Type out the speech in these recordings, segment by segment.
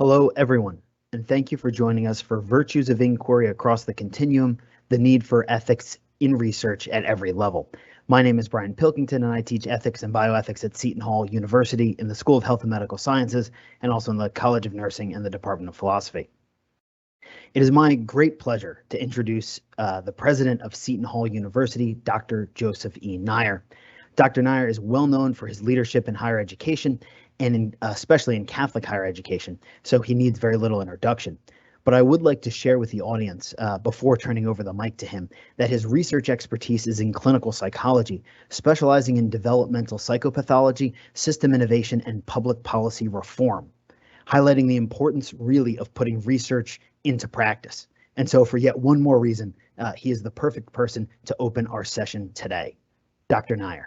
Hello, everyone, and thank you for joining us for Virtues of Inquiry Across the Continuum, the Need for Ethics in Research at Every Level. My name is Bryan Pilkington, and I teach ethics and bioethics at Seton Hall University in the School of Health and Medical Sciences, and also in the College of Nursing and the Department of Philosophy. It is my great pleasure to introduce the president of Seton Hall University, Dr. Joseph E. Nyre. Dr. Nyre is well known for his leadership in higher education, and especially in Catholic higher education, so he needs very little introduction. But I would like to share with the audience, before turning over the mic to him, that his research expertise is in clinical psychology, specializing in developmental psychopathology, system innovation, and public policy reform, highlighting the importance really of putting research into practice. And so for yet one more reason, he is the perfect person to open our session today. Dr. Nyre.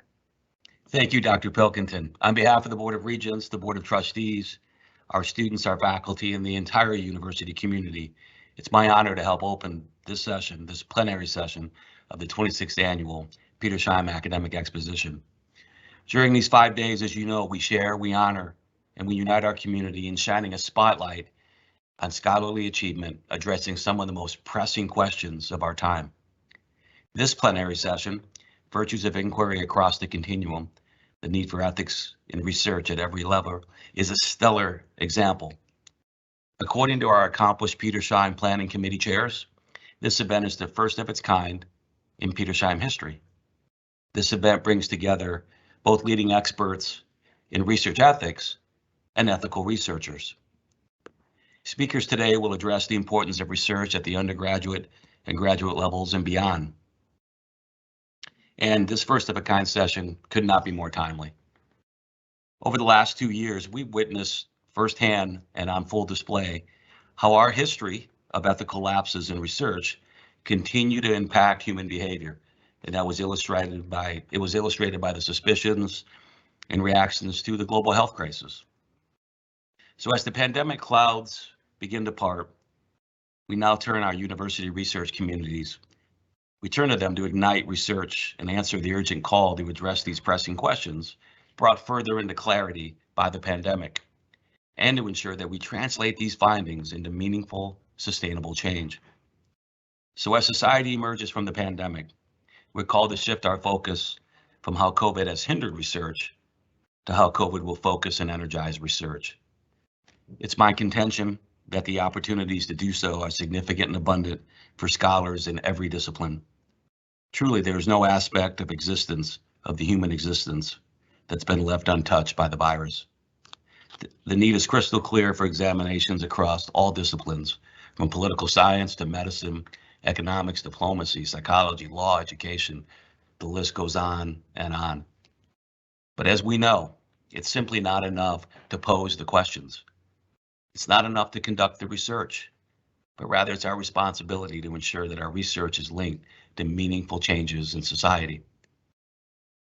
Thank you, Dr. Pilkington. On behalf of the Board of Regents, the Board of Trustees, our students, our faculty, and the entire university community, it's my honor to help open this session, this plenary session of the 26th Annual Petersheim Academic Exposition. During these 5 days, as you know, we share, we honor, and we unite our community in shining a spotlight on scholarly achievement, addressing some of the most pressing questions of our time. This plenary session, Virtues of Inquiry Across the Continuum, the Need for Ethics in Research at Every Level, is a stellar example. According to our accomplished Petersheim Planning Committee chairs, this event is the first of its kind in Petersheim history. This event brings together both leading experts in research ethics and ethical researchers. Speakers today will address the importance of research at the undergraduate and graduate levels and beyond. And this first of a kind session could not be more timely. Over the last 2 years, we've witnessed firsthand and on full display how our history of ethical lapses in research continue to impact human behavior. And that was illustrated by the suspicions and reactions to the global health crisis. So as the pandemic clouds begin to part, we now turn our university research communities. We turn to them to ignite research and answer the urgent call to address these pressing questions brought further into clarity by the pandemic, and to ensure that we translate these findings into meaningful, sustainable change. So as society emerges from the pandemic, we're called to shift our focus from how COVID has hindered research to how COVID will focus and energize research. It's my contention that the opportunities to do so are significant and abundant for scholars in every discipline. Truly, there is no aspect of existence, of the human existence, that's been left untouched by the virus. The need is crystal clear for examinations across all disciplines, from political science to medicine, economics, diplomacy, psychology, law, education. The list goes on and on. But as we know, it's simply not enough to pose the questions. It's not enough to conduct the research, but rather it's our responsibility to ensure that our research is linked to meaningful changes in society.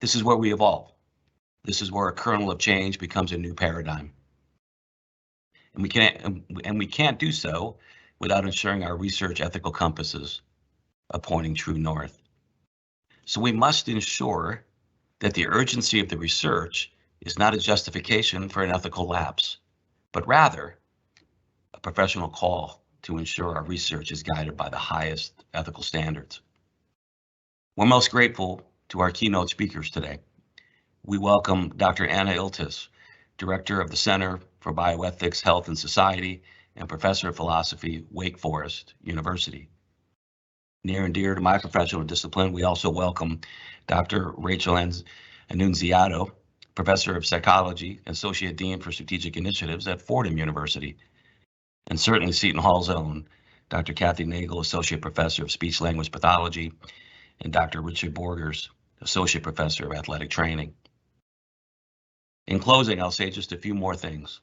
This is where we evolve. This is where a kernel of change becomes a new paradigm. And we can't do so without ensuring our research ethical compasses are pointing true north. So we must ensure that the urgency of the research is not a justification for an ethical lapse, but rather a professional call to ensure our research is guided by the highest ethical standards. We're most grateful to our keynote speakers today. We welcome Dr. Ana Iltis, Director of the Center for Bioethics, Health and Society, and Professor of Philosophy, Wake Forest University. Near and dear to my professional discipline, we also welcome Dr. Rachel Annunziato, Professor of Psychology, Associate Dean for Strategic Initiatives at Fordham University, and certainly Seton Hall's own, Dr. Kathy Nagle, Associate Professor of Speech Language Pathology, and Dr. Richard Boergers, Associate Professor of Athletic Training. In closing, I'll say just a few more things.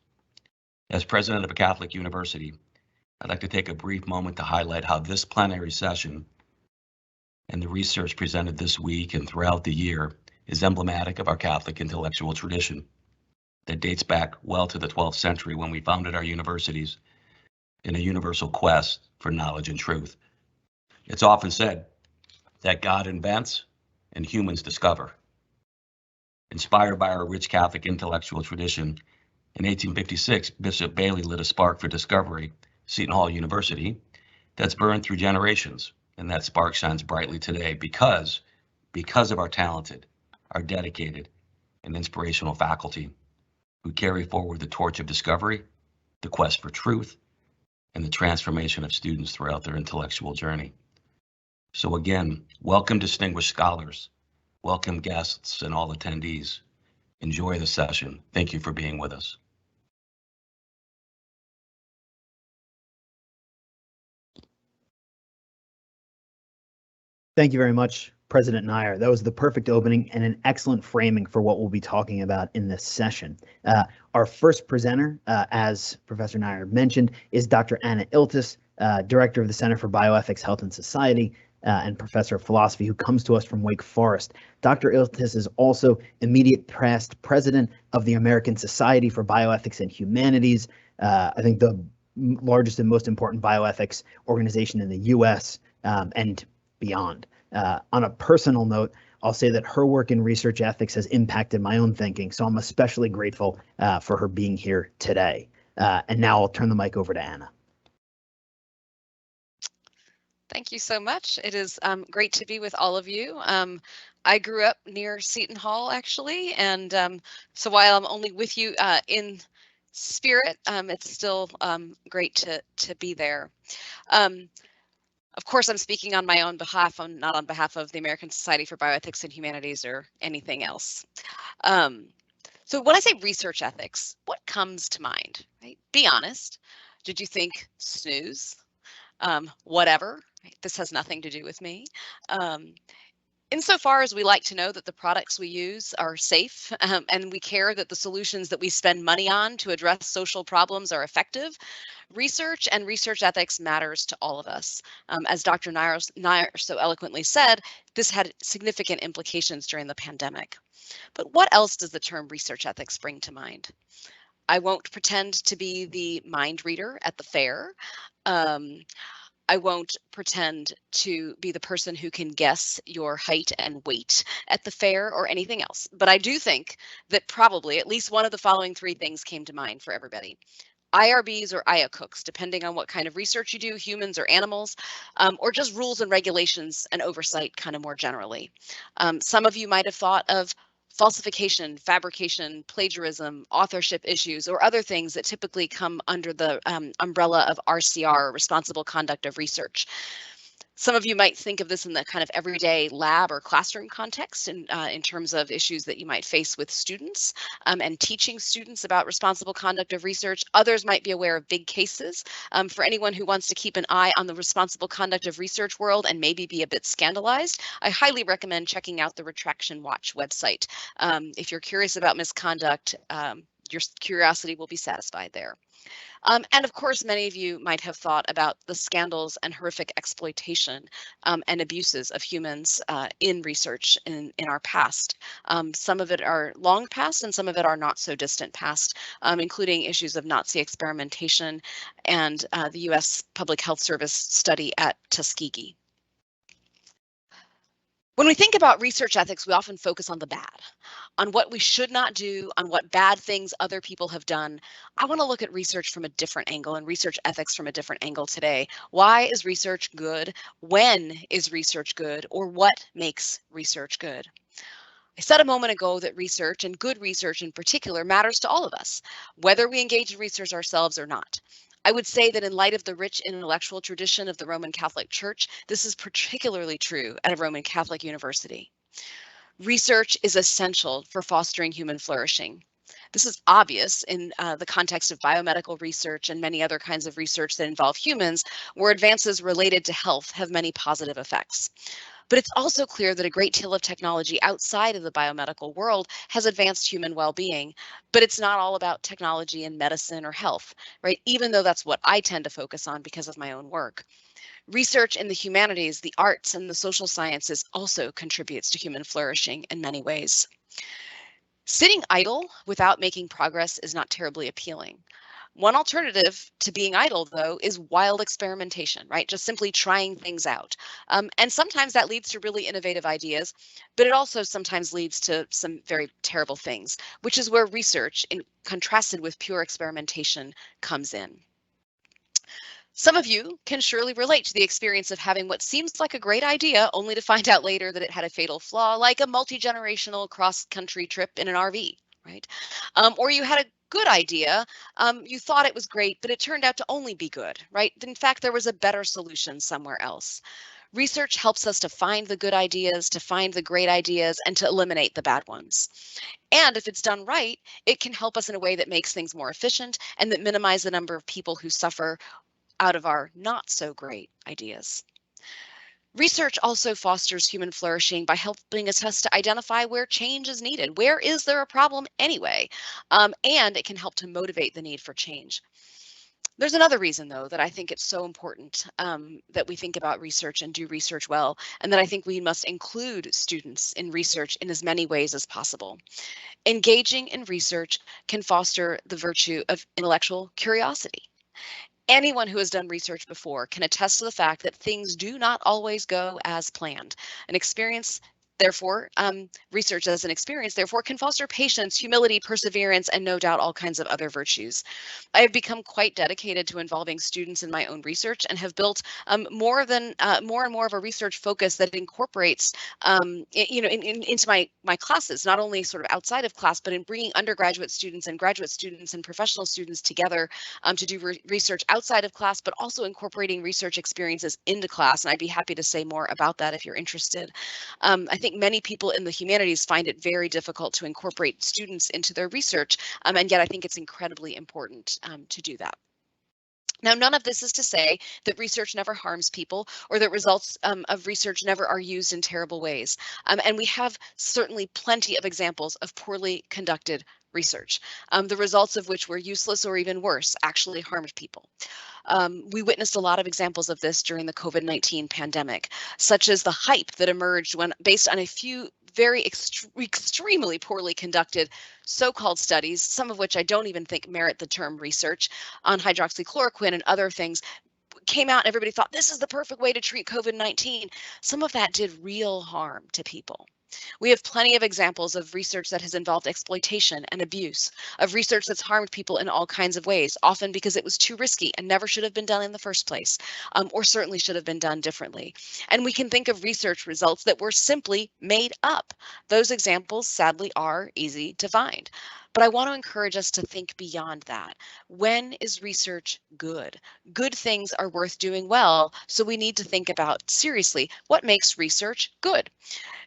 As president of a Catholic university, I'd like to take a brief moment to highlight how this plenary session and the research presented this week and throughout the year is emblematic of our Catholic intellectual tradition that dates back well to the 12th century when we founded our universities in a universal quest for knowledge and truth. It's often said that God invents and humans discover. Inspired by our rich Catholic intellectual tradition, In 1856, Bishop Bailey lit a spark for discovery, Seton Hall University, that's burned through generations. And that spark shines brightly today because of our talented, our dedicated, and inspirational faculty who carry forward the torch of discovery, the quest for truth, and the transformation of students throughout their intellectual journey. So again, welcome distinguished scholars, welcome guests and all attendees. Enjoy the session. Thank you for being with us. Thank you very much, President Nyre. That was the perfect opening and an excellent framing for what we'll be talking about in this session. Our first presenter, as Professor Nyre mentioned, is Dr. Ana Iltis, Director of the Center for Bioethics, Health and Society, and Professor of Philosophy, who comes to us from Wake Forest. Dr. Iltis is also immediate past President of the American Society for Bioethics and Humanities, I think the largest and most important bioethics organization in the US and beyond. On a personal note, I'll say that her work in research ethics has impacted my own thinking, so I'm especially grateful for her being here today. And now I'll turn the mic over to Ana. Thank you so much. It is great to be with all of you. I grew up near Seton Hall, actually, and so while I'm only with you in spirit, it's still great to be there. Of course, I'm speaking on my own behalf. I'm not on behalf of the American Society for Bioethics and Humanities or anything else. So when I say research ethics, what comes to mind? Right? Be honest. Did you think snooze? Whatever. Right? This has nothing to do with me. Insofar as we like to know that the products we use are safe and we care that the solutions that we spend money on to address social problems are effective, research and research ethics matters to all of us. As Dr. Nyre so eloquently said, this had significant implications during the pandemic. But what else does the term research ethics bring to mind? I won't pretend to be the mind reader at the fair. I won't pretend to be the person who can guess your height and weight at the fair or anything else. But I do think that probably at least one of the following three things came to mind for everybody. IRBs or IACUCs, depending on what kind of research you do, humans or animals, or just rules and regulations and oversight kind of more generally. Some of you might have thought of falsification, fabrication, plagiarism, authorship issues, or other things that typically come under the umbrella of RCR, responsible conduct of research. Some of you might think of this in the kind of everyday lab or classroom context in terms of issues that you might face with students and teaching students about responsible conduct of research. Others might be aware of big cases. For anyone who wants to keep an eye on the responsible conduct of research world and maybe be a bit scandalized, I highly recommend checking out the Retraction Watch website. If you're curious about misconduct, your curiosity will be satisfied there. And of course, many of you might have thought about the scandals and horrific exploitation and abuses of humans in research in our past. Some of it are long past and some of it are not so distant past, including issues of Nazi experimentation and the US Public Health Service study at Tuskegee. When we think about research ethics, we often focus on the bad, on what we should not do, on what bad things other people have done. I want to look at research from a different angle and research ethics from a different angle today. Why is research good? When is research good? Or what makes research good? I said a moment ago that research, and good research in particular, matters to all of us, whether we engage in research ourselves or not. I would say that in light of the rich intellectual tradition of the Roman Catholic Church, this is particularly true at a Roman Catholic university. Research is essential for fostering human flourishing. This is obvious in the context of biomedical research and many other kinds of research that involve humans, where advances related to health have many positive effects. But it's also clear that a great deal of technology outside of the biomedical world has advanced human well-being, but it's not all about technology in medicine or health, right? Even though that's what I tend to focus on because of my own work. Research in the humanities, the arts, and the social sciences also contributes to human flourishing in many ways. Sitting idle without making progress is not terribly appealing. One alternative to being idle, though, is wild experimentation, right? Just simply trying things out. And sometimes that leads to really innovative ideas, but it also sometimes leads to some very terrible things, which is where research, contrasted with pure experimentation, comes in. Some of you can surely relate to the experience of having what seems like a great idea only to find out later that it had a fatal flaw, like a multi-generational cross-country trip in an RV, right? Or you had a good idea, you thought it was great, but it turned out to only be good, right? In fact, there was a better solution somewhere else. Research helps us to find the good ideas, to find the great ideas, and to eliminate the bad ones. And if it's done right, it can help us in a way that makes things more efficient and that minimize the number of people who suffer out of our not so great ideas. Research also fosters human flourishing by helping us to identify where change is needed. Where is there a problem anyway? And it can help to motivate the need for change. There's another reason, though, that I think it's so important that we think about research and do research well, and that I think we must include students in research in as many ways as possible. Engaging in research can foster the virtue of intellectual curiosity. Anyone who has done research before can attest to the fact that things do not always go as planned. An experience, therefore, research as an experience, therefore, can foster patience, humility, perseverance, and no doubt all kinds of other virtues. I have become quite dedicated to involving students in my own research and have built more and more of a research focus that incorporates, into my classes, not only sort of outside of class, but in bringing undergraduate students and graduate students and professional students together to do research outside of class, but also incorporating research experiences into class. And I'd be happy to say more about that if you're interested. I think many people in the humanities find it very difficult to incorporate students into their research, and yet I think it's incredibly important to do that. Now, none of this is to say that research never harms people or that results of research never are used in terrible ways. And we have certainly plenty of examples of poorly conducted research, the results of which were useless or even worse, actually harmed people. We witnessed a lot of examples of this during the COVID-19 pandemic, such as the hype that emerged when based on a few very extremely poorly conducted so-called studies, some of which I don't even think merit the term research, on hydroxychloroquine and other things, came out and everybody thought this is the perfect way to treat COVID-19. Some of that did real harm to people. We have plenty of examples of research that has involved exploitation and abuse, of research that's harmed people in all kinds of ways, often because it was too risky and never should have been done in the first place, or certainly should have been done differently. And we can think of research results that were simply made up. Those examples, sadly, are easy to find. But I want to encourage us to think beyond that. When is research good? Good things are worth doing well, so we need to think about seriously what makes research good,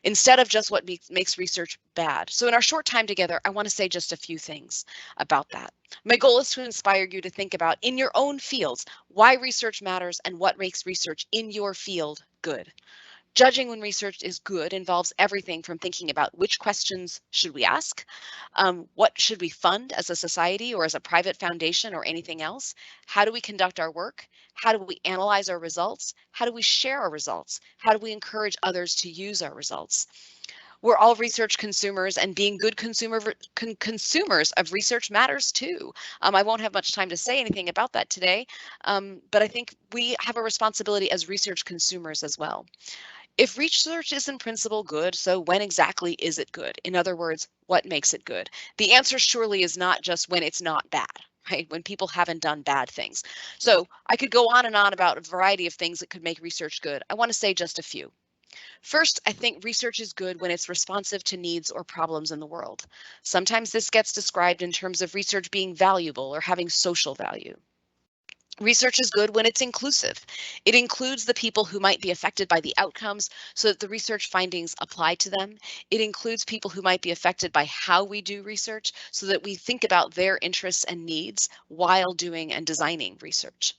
instead of just what makes research bad. So in our short time together, I want to say just a few things about that. My goal is to inspire you to think about, in your own fields, why research matters and what makes research in your field good. Judging when research is good involves everything from thinking about which questions should we ask, what should we fund as a society or as a private foundation or anything else, how do we conduct our work, how do we analyze our results, how do we share our results, how do we encourage others to use our results. We're all research consumers, and being good consumers of research matters too. I won't have much time to say anything about that today, but I think we have a responsibility as research consumers as well. If research is in principle good, so when exactly is it good? In other words, what makes it good? The answer surely is not just when it's not bad, right? When people haven't done bad things. So I could go on and on about a variety of things that could make research good. I want to say just a few. First, I think research is good when it's responsive to needs or problems in the world. Sometimes this gets described in terms of research being valuable or having social value. Research is good when it's inclusive. It includes the people who might be affected by the outcomes so that the research findings apply to them. It includes people who might be affected by how we do research so that we think about their interests and needs while doing and designing research.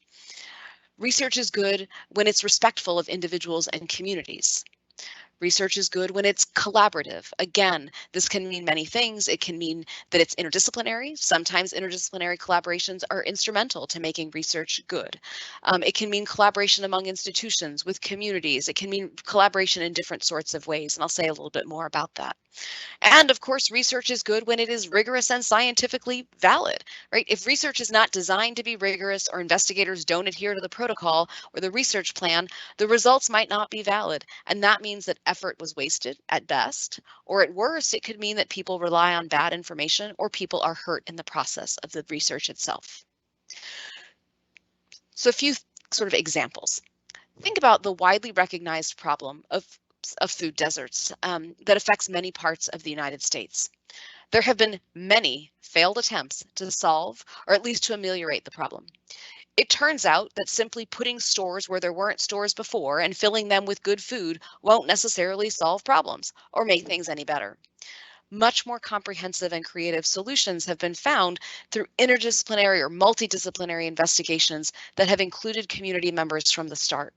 Research is good when it's respectful of individuals and communities. Research is good when it's collaborative. Again, this can mean many things. It can mean that it's interdisciplinary. Sometimes interdisciplinary collaborations are instrumental to making research good. It can mean collaboration among institutions, with communities. It can mean collaboration in different sorts of ways, and I'll say a little bit more about that. And of course, research is good when it is rigorous and scientifically valid, right? If research is not designed to be rigorous or investigators don't adhere to the protocol or the research plan, the results might not be valid. And that means that effort was wasted at best, or at worst, it could mean that people rely on bad information or people are hurt in the process of the research itself. So a few sort of examples. Think about the widely recognized problem of food deserts that affects many parts of the United States. There have been many failed attempts to solve or at least to ameliorate the problem. It turns out that simply putting stores where there weren't stores before and filling them with good food won't necessarily solve problems or make things any better. Much more comprehensive and creative solutions have been found through interdisciplinary or multidisciplinary investigations that have included community members from the start.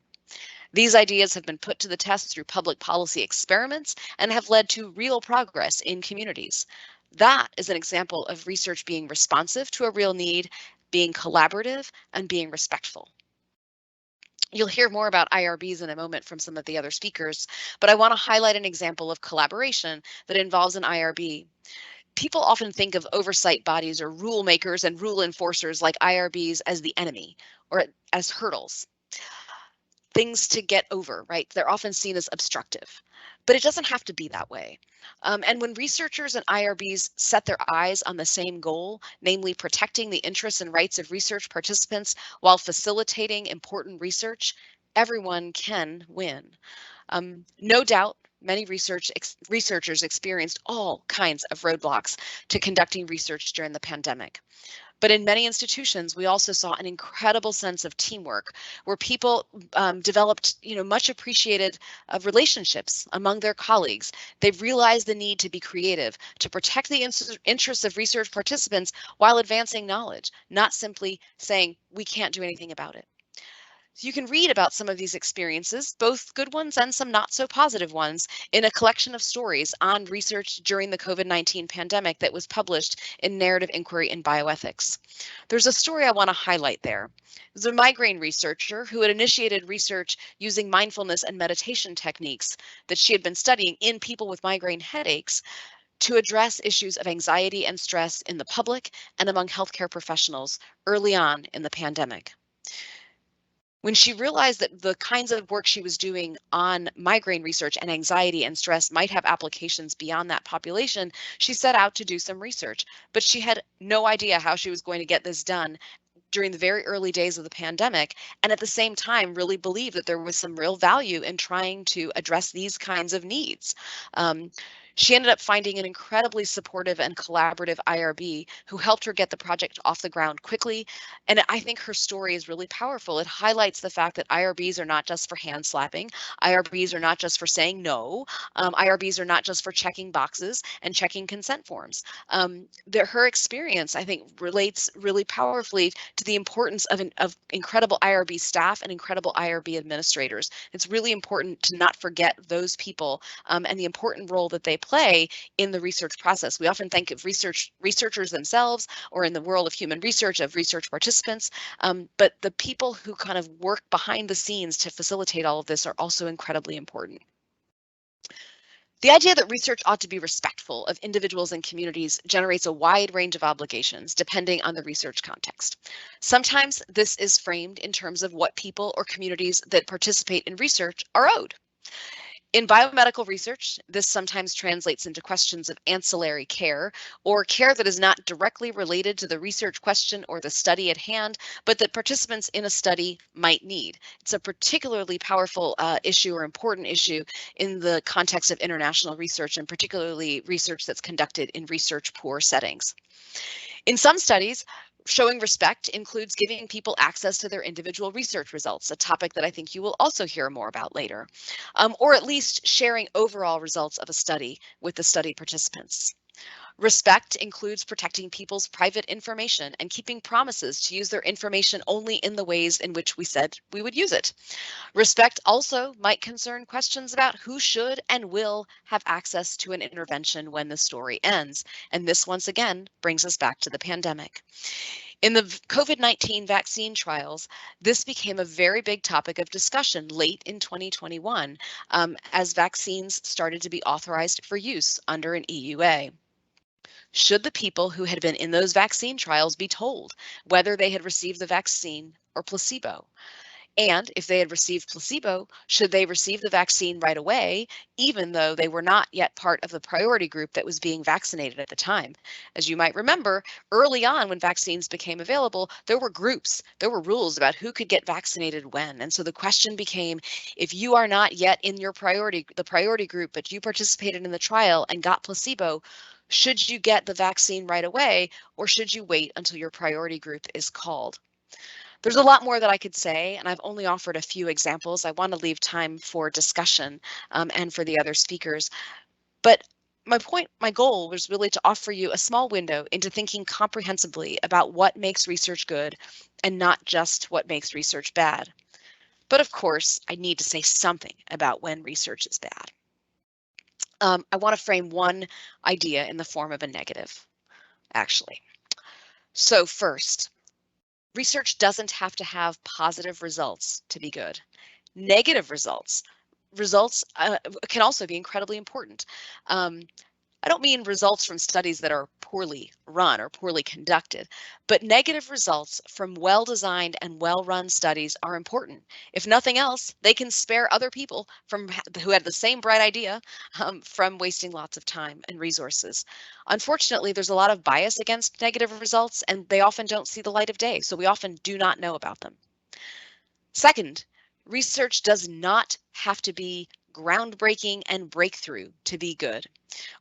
These ideas have been put to the test through public policy experiments and have led to real progress in communities. That is an example of research being responsive to a real need, being collaborative, and being respectful. You'll hear more about IRBs in a moment from some of the other speakers, but I want to highlight an example of collaboration that involves an IRB. People often think of oversight bodies or rule makers and rule enforcers like IRBs as the enemy or as hurdles. Things to get over, right? They're often seen as obstructive, but it doesn't have to be that way. And when researchers and IRBs set their eyes on the same goal, namely protecting the interests and rights of research participants while facilitating important research, everyone can win. No doubt, many researchers experienced all kinds of roadblocks to conducting research during the pandemic. But in many institutions, we also saw an incredible sense of teamwork where people developed, much appreciated relationships among their colleagues. They've realized the need to be creative, to protect the interests of research participants while advancing knowledge, not simply saying we can't do anything about it. You can read about some of these experiences, both good ones and some not so positive ones, in a collection of stories on research during the COVID-19 pandemic that was published in Narrative Inquiry in Bioethics. There's a story I want to highlight there. There's a migraine researcher who had initiated research using mindfulness and meditation techniques that she had been studying in people with migraine headaches to address issues of anxiety and stress in the public and among healthcare professionals early on in the pandemic. When she realized that the kinds of work she was doing on migraine research and anxiety and stress might have applications beyond that population, she set out to do some research, but she had no idea how she was going to get this done during the very early days of the pandemic, and at the same time really believed that there was some real value in trying to address these kinds of needs. She ended up finding an incredibly supportive and collaborative IRB who helped her get the project off the ground quickly. And I think her story is really powerful. It highlights the fact that IRBs are not just for hand slapping. IRBs are not just for saying no. IRBs are not just for checking boxes and checking consent forms. Her experience, I think, relates really powerfully to the importance of incredible IRB staff and incredible IRB administrators. It's really important to not forget those people and the important role that they play in the research process. We often think of researchers themselves, or in the world of human research, of research participants, but the people who kind of work behind the scenes to facilitate all of this are also incredibly important. The idea that research ought to be respectful of individuals and communities generates a wide range of obligations depending on the research context. Sometimes this is framed in terms of what people or communities that participate in research are owed. In biomedical research, this sometimes translates into questions of ancillary care, or care that is not directly related to the research question or the study at hand, but that participants in a study might need. It's a particularly powerful issue or important issue in the context of international research, and particularly research that's conducted in research-poor settings. In some studies, showing respect includes giving people access to their individual research results, a topic that I think you will also hear more about later, or at least sharing overall results of a study with the study participants. Respect includes protecting people's private information and keeping promises to use their information only in the ways in which we said we would use it. Respect also might concern questions about who should and will have access to an intervention when the story ends. And this once again brings us back to the pandemic. In the COVID-19 vaccine trials, this became a very big topic of discussion late in 2021 as vaccines started to be authorized for use under an EUA. Should the people who had been in those vaccine trials be told whether they had received the vaccine or placebo? And if they had received placebo, should they receive the vaccine right away, even though they were not yet part of the priority group that was being vaccinated at the time? As you might remember, early on when vaccines became available, there were groups, there were rules about who could get vaccinated when. And so the question became, if you are not yet in the priority group, but you participated in the trial and got placebo, should you get the vaccine right away, or should you wait until your priority group is called? There's a lot more that I could say, and I've only offered a few examples. I want to leave time for discussion and for the other speakers. But my goal was really to offer you a small window into thinking comprehensively about what makes research good and not just what makes research bad. But of course, I need to say something about when research is bad. I want to frame one idea in the form of a negative, actually. So first, research doesn't have to have positive results to be good. Negative results can also be incredibly important. I don't mean results from studies that are poorly run or poorly conducted, but negative results from well-designed and well-run studies are important. If nothing else, they can spare other people who had the same bright idea from wasting lots of time and resources. Unfortunately, there's a lot of bias against negative results, and they often don't see the light of day, so we often do not know about them. Second, research does not have to be groundbreaking and breakthrough to be good.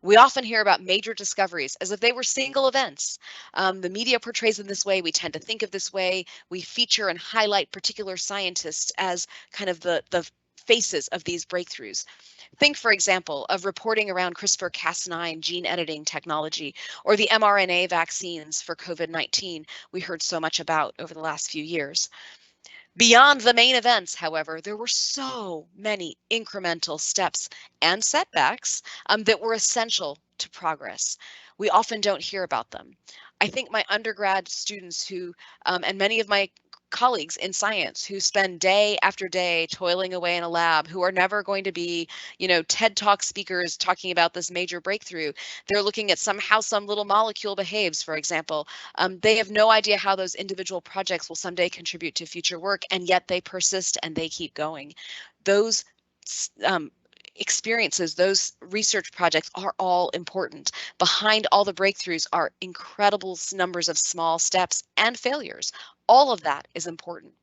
We often hear about major discoveries as if they were single events. The media portrays them this way. We tend to think of this way. We feature and highlight particular scientists as kind of the faces of these breakthroughs. Think, for example, of reporting around CRISPR-Cas9 gene editing technology or the mRNA vaccines for COVID-19 we heard so much about over the last few years. Beyond the main events, however, there were so many incremental steps and setbacks that were essential to progress. We often don't hear about them. I think my undergrad students and many of my colleagues in science who spend day after day toiling away in a lab, who are never going to be, TED Talk speakers talking about this major breakthrough. They're looking at how some little molecule behaves, for example. They have no idea how those individual projects will someday contribute to future work, and yet they persist and they keep going. Those experiences, those research projects are all important. Behind all the breakthroughs are incredible numbers of small steps and failures. All of that is important.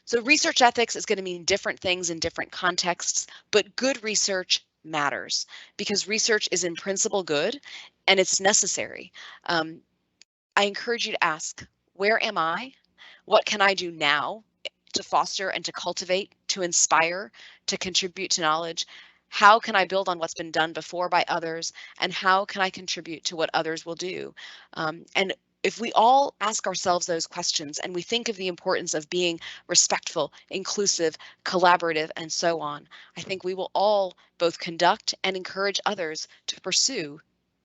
So research ethics is going to mean different things in different contexts, but good research matters because research is in principle good and it's necessary. I encourage you to ask, where am I? What can I do now to foster and to cultivate, to inspire, to contribute to knowledge? How can I build on what's been done before by others? And how can I contribute to what others will do? And if we all ask ourselves those questions and we think of the importance of being respectful, inclusive, collaborative, and so on, I think we will all both conduct and encourage others to pursue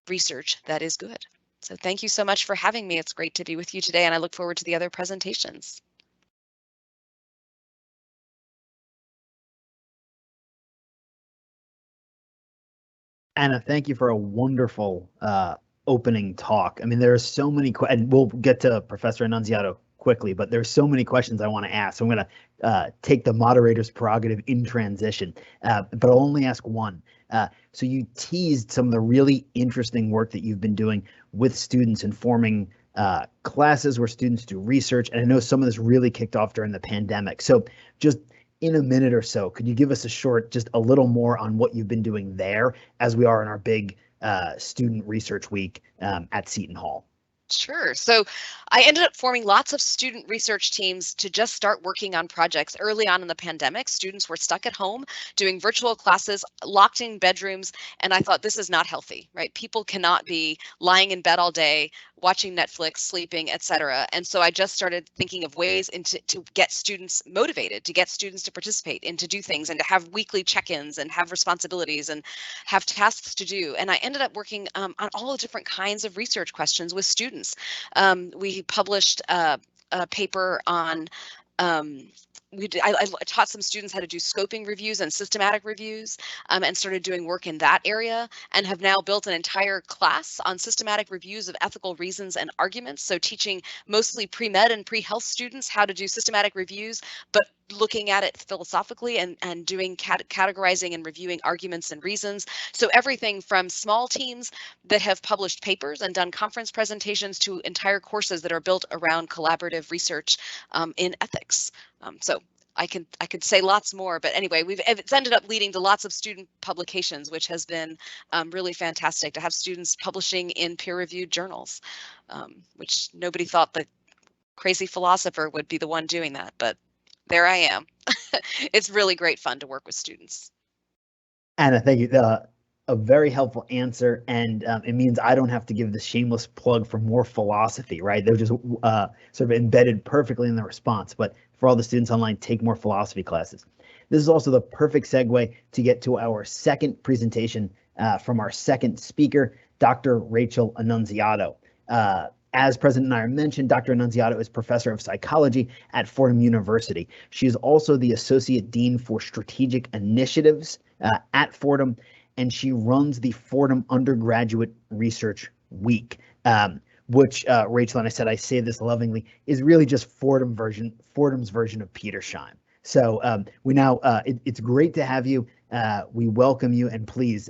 research that is good. So thank you so much for having me. It's great to be with you today, and I look forward to the other presentations. Ana, thank you for a wonderful opening talk. I mean, there are so many, and we'll get to Professor Annunziato quickly, but there's so many questions I want to ask. So I'm going to take the moderator's prerogative in transition, but I'll only ask one. So you teased some of the really interesting work that you've been doing with students informing classes where students do research, and I know some of this really kicked off during the pandemic. So just in a minute or so, could you give us just a little more on what you've been doing there as we are in our big student research week at Seton Hall? Sure. So I ended up forming lots of student research teams to just start working on projects early on in the pandemic. Students were stuck at home doing virtual classes, locked in bedrooms, and I thought this is not healthy, right? People cannot be lying in bed all day, watching Netflix, sleeping, etc. And so I just started thinking of ways to get students motivated, to get students to participate and to do things and to have weekly check-ins and have responsibilities and have tasks to do. And I ended up working on all the different kinds of research questions with students. students. We published a paper on I taught some students how to do scoping reviews and systematic reviews, and started doing work in that area, and have now built an entire class on systematic reviews of ethical reasons and arguments. So teaching mostly pre-med and pre-health students how to do systematic reviews, but looking at it philosophically and doing categorizing and reviewing arguments and reasons. So everything from small teams that have published papers and done conference presentations to entire courses that are built around collaborative research in ethics. So I could say lots more, but anyway, it's ended up leading to lots of student publications, which has been really fantastic to have students publishing in peer-reviewed journals, which nobody thought the crazy philosopher would be the one doing that, but there I am. It's really great fun to work with students. Anna, thank you. A very helpful answer, and it means I don't have to give the shameless plug for more philosophy, right? They're just sort of embedded perfectly in the response. But for all the students online, take more philosophy classes. This is also the perfect segue to get to our second presentation from our second speaker, Dr. Rachel Annunziato. As President Nyre mentioned, Dr. Annunziato is Professor of Psychology at Fordham University. She is also the Associate Dean for Strategic Initiatives at Fordham, and she runs the Fordham Undergraduate Research Week, which Rachel and I say this lovingly, is really just Fordham's version of Petersheim. So it's great to have you. We welcome you, and please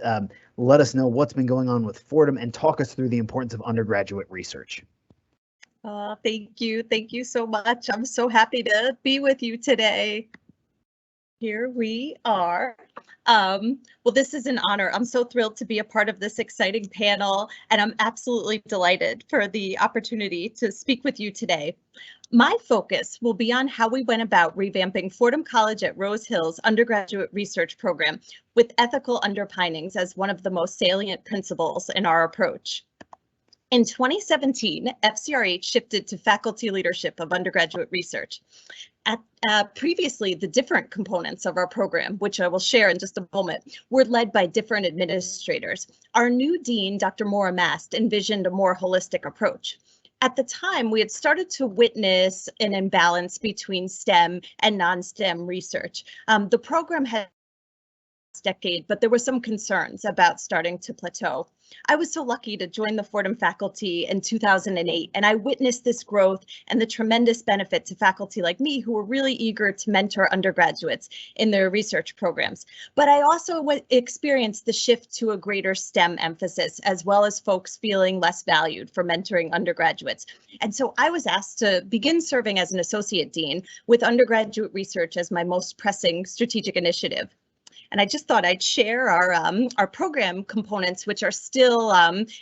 let us know what's been going on with Fordham and talk us through the importance of undergraduate research. Thank you. Thank you so much. I'm so happy to be with you today. Here we are. Well, this is an honor. I'm so thrilled to be a part of this exciting panel, and I'm absolutely delighted for the opportunity to speak with you today. My focus will be on how we went about revamping Fordham College at Rose Hill's undergraduate research program with ethical underpinnings as one of the most salient principles in our approach. In 2017, FCRH shifted to faculty leadership of undergraduate research. Previously, the different components of our program, which I will share in just a moment, were led by different administrators. Our new dean, Dr. Maura Mast, envisioned a more holistic approach. At the time, we had started to witness an imbalance between STEM and non-STEM research. The program had decade, but there were some concerns about starting to plateau. I was so lucky to join the Fordham faculty in 2008, and I witnessed this growth and the tremendous benefit to faculty like me who were really eager to mentor undergraduates in their research programs. But I also experienced the shift to a greater STEM emphasis, as well as folks feeling less valued for mentoring undergraduates. And so I was asked to begin serving as an associate dean with undergraduate research as my most pressing strategic initiative. And I just thought I'd share our program components, which are still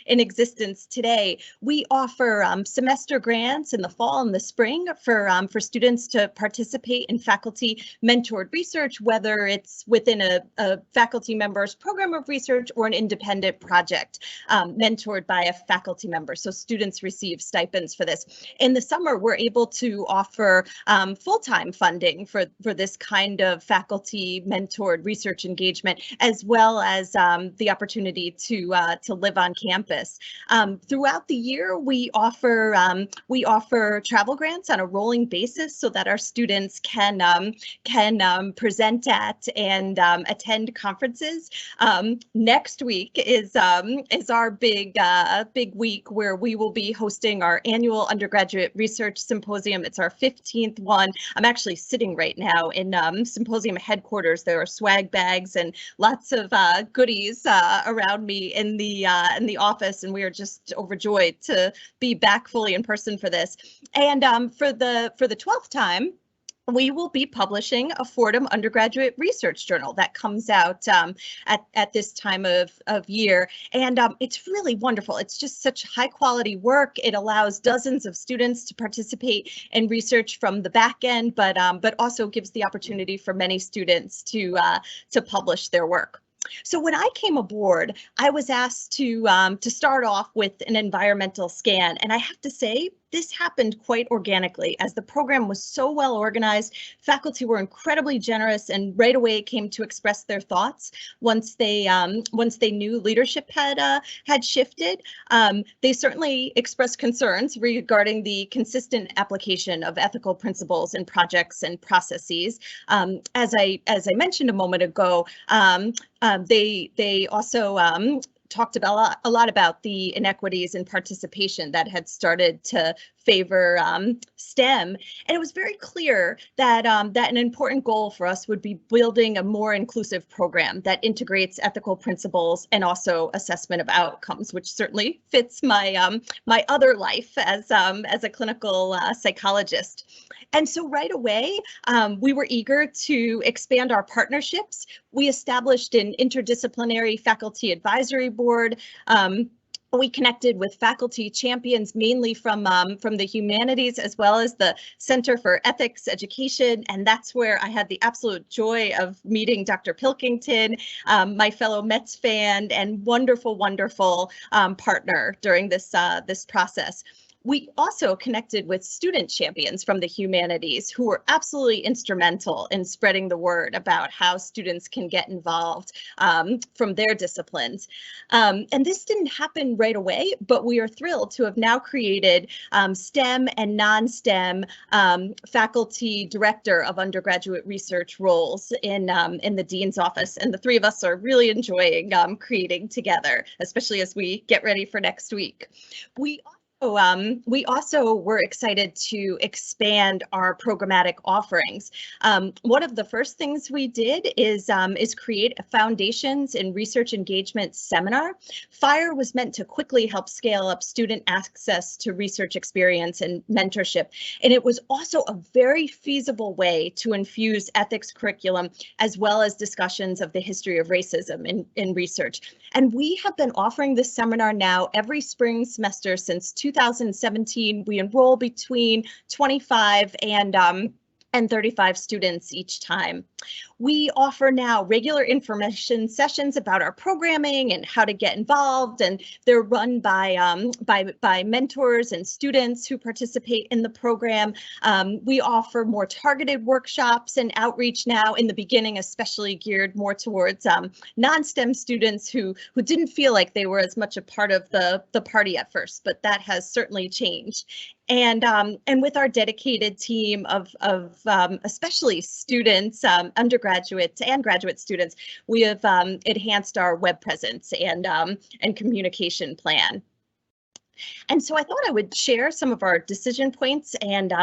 in existence today. We offer semester grants in the fall and the spring for students to participate in faculty mentored research, whether it's within a faculty member's program of research or an independent project mentored by a faculty member. So students receive stipends for this. In the summer, we're able to offer full-time funding for this kind of faculty mentored research engagement, as well as the opportunity to live on campus. Throughout the year, we offer travel grants on a rolling basis so that our students can present at and attend conferences. Next week is our big week where we will be hosting our annual undergraduate research symposium. It's our 15th one. I'm actually sitting right now in symposium headquarters. There are swag bags and lots of goodies around me in the office, and we are just overjoyed to be back fully in person for this. And for the 12th time, we will be publishing a Fordham undergraduate research journal that comes out at this time of year. And it's really wonderful. It's just such high quality work. It allows dozens of students to participate in research from the back end, but also gives the opportunity for many students to publish their work. So when I came aboard, I was asked to start off with an environmental scan, and I have to say, this happened quite organically as the program was so well organized. Faculty were incredibly generous and right away came to express their thoughts once they knew leadership had shifted. They certainly expressed concerns regarding the consistent application of ethical principles in projects and processes. As I mentioned a moment ago, they also talked about a lot about the inequities in participation that had started to favor STEM, and it was very clear that that an important goal for us would be building a more inclusive program that integrates ethical principles and also assessment of outcomes, which certainly fits my my other life as a clinical psychologist. And so right away, we were eager to expand our partnerships. We established an interdisciplinary faculty advisory board. We connected with faculty champions, mainly from the humanities, as well as the Center for Ethics Education. And that's where I had the absolute joy of meeting Dr. Pilkington, my fellow Mets fan and wonderful, wonderful partner during this process. We also connected with student champions from the humanities who were absolutely instrumental in spreading the word about how students can get involved from their disciplines. And this didn't happen right away, but we are thrilled to have now created STEM and non-STEM faculty director of undergraduate research roles in the dean's office. And the three of us are really enjoying creating together, especially as we get ready for next week. We also were excited to expand our programmatic offerings. One of the first things we did is create a Foundations in Research Engagement seminar. FIRE was meant to quickly help scale up student access to research experience and mentorship. And it was also a very feasible way to infuse ethics curriculum as well as discussions of the history of racism in research. And we have been offering this seminar now every spring semester since 2017. We enroll between 25 and 35 students each time. We offer now regular information sessions about our programming and how to get involved, and they're run by mentors and students who participate in the program. We offer more targeted workshops and outreach now in the beginning, especially geared more towards non-STEM students who didn't feel like they were as much a part of the party at first, but that has certainly changed. And with our dedicated team of especially students, undergraduate and graduate students, we have enhanced our web presence and communication plan. And so I thought I would share some of our decision points and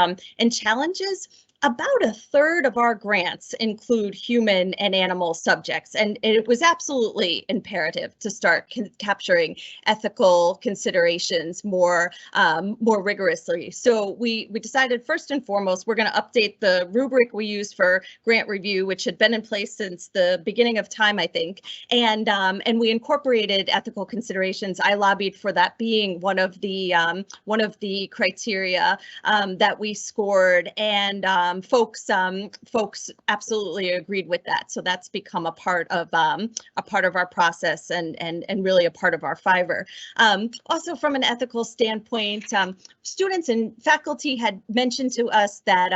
challenges. About a third of our grants include human and animal subjects, and it was absolutely imperative to start capturing ethical considerations more rigorously. So we decided first and foremost, we're going to update the rubric we used for grant review, which had been in place since the beginning of time, I think, and we incorporated ethical considerations. I lobbied for that being one of the criteria that we scored, and folks absolutely agreed with that. So that's become a part of our process and really a part of our Fiverr. Also, from an ethical standpoint, students and faculty had mentioned to us that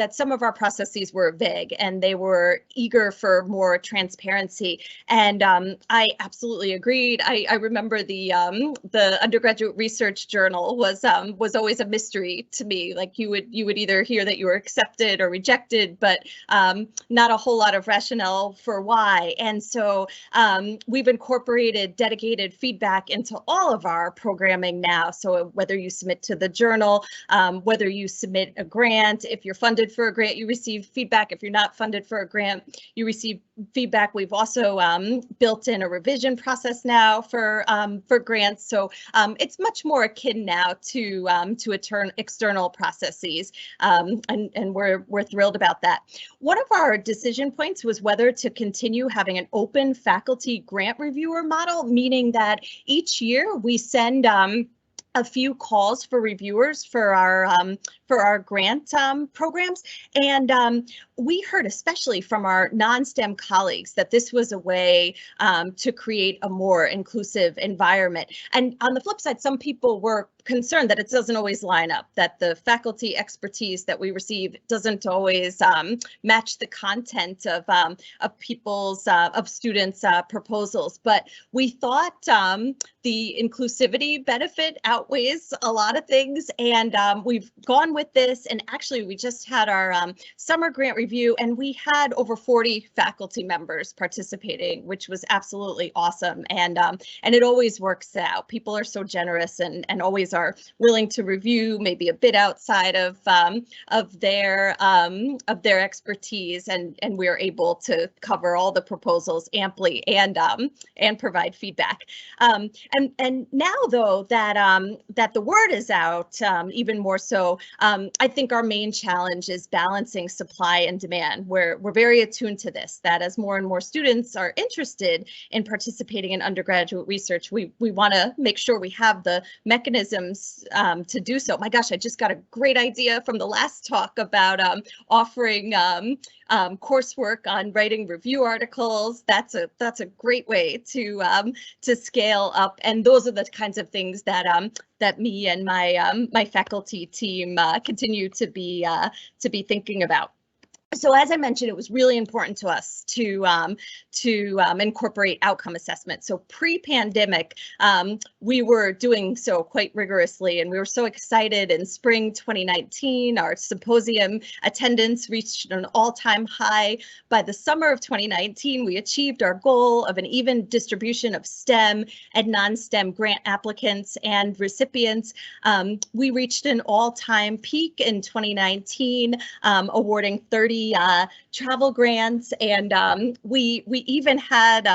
that some of our processes were vague and they were eager for more transparency. And I absolutely agreed. I remember the undergraduate research journal was always a mystery to me. Like you would either hear that you were accepted or rejected, but not a whole lot of rationale for why. And so we've incorporated dedicated feedback into all of our programming now. So whether you submit to the journal, whether you submit a grant, if you're funded for a grant, you receive feedback. If you're not funded for a grant, you receive feedback. We've also built in a revision process now for grants. So it's much more akin now to external processes, and we're thrilled about that. One of our decision points was whether to continue having an open faculty grant reviewer model, meaning that each year we send a few calls for reviewers for our grant programs, and we heard, especially from our non-STEM colleagues, that this was a way to create a more inclusive environment. And on the flip side, some people were concerned that it doesn't always line up, that the faculty expertise that we receive doesn't always match the content of students' proposals. But we thought the inclusivity benefit outweighs a lot of things, and we've gone with this. And actually, we just had our summer grant review, and we had over 40 faculty members participating, which was absolutely awesome. And it always works out. People are so generous and always are willing to review maybe a bit outside of their expertise, and we're able to cover all the proposals amply and provide feedback. And now, though, that the word is out, even more so, I think our main challenge is balancing supply and demand. We're very attuned to this, that as more and more students are interested in participating in undergraduate research, we want to make sure we have the mechanisms to do so. My gosh, I just got a great idea from the last talk about offering coursework on writing review articles. That's a great way to scale up, and those are the kinds of things that that me and my faculty team continue to be thinking about. So as I mentioned, it was really important to us to incorporate outcome assessment. So pre-pandemic, we were doing so quite rigorously, and we were so excited. In spring 2019, our symposium attendance reached an all-time high. By the summer of 2019, we achieved our goal of an even distribution of STEM and non-STEM grant applicants and recipients. We reached an all-time peak in 2019, awarding 30 travel grants, and we even had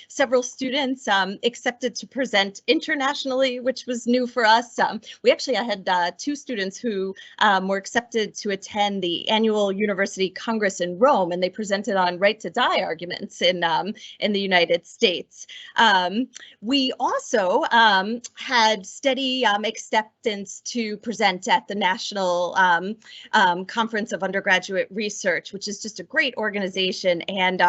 several students accepted to present internationally, which was new for us. We actually had 2 students who were accepted to attend the annual University Congress in Rome, and they presented on right to die arguments in the United States. We also had steady acceptance to present at the National Conference of Undergraduate Research, which is just a great organization. And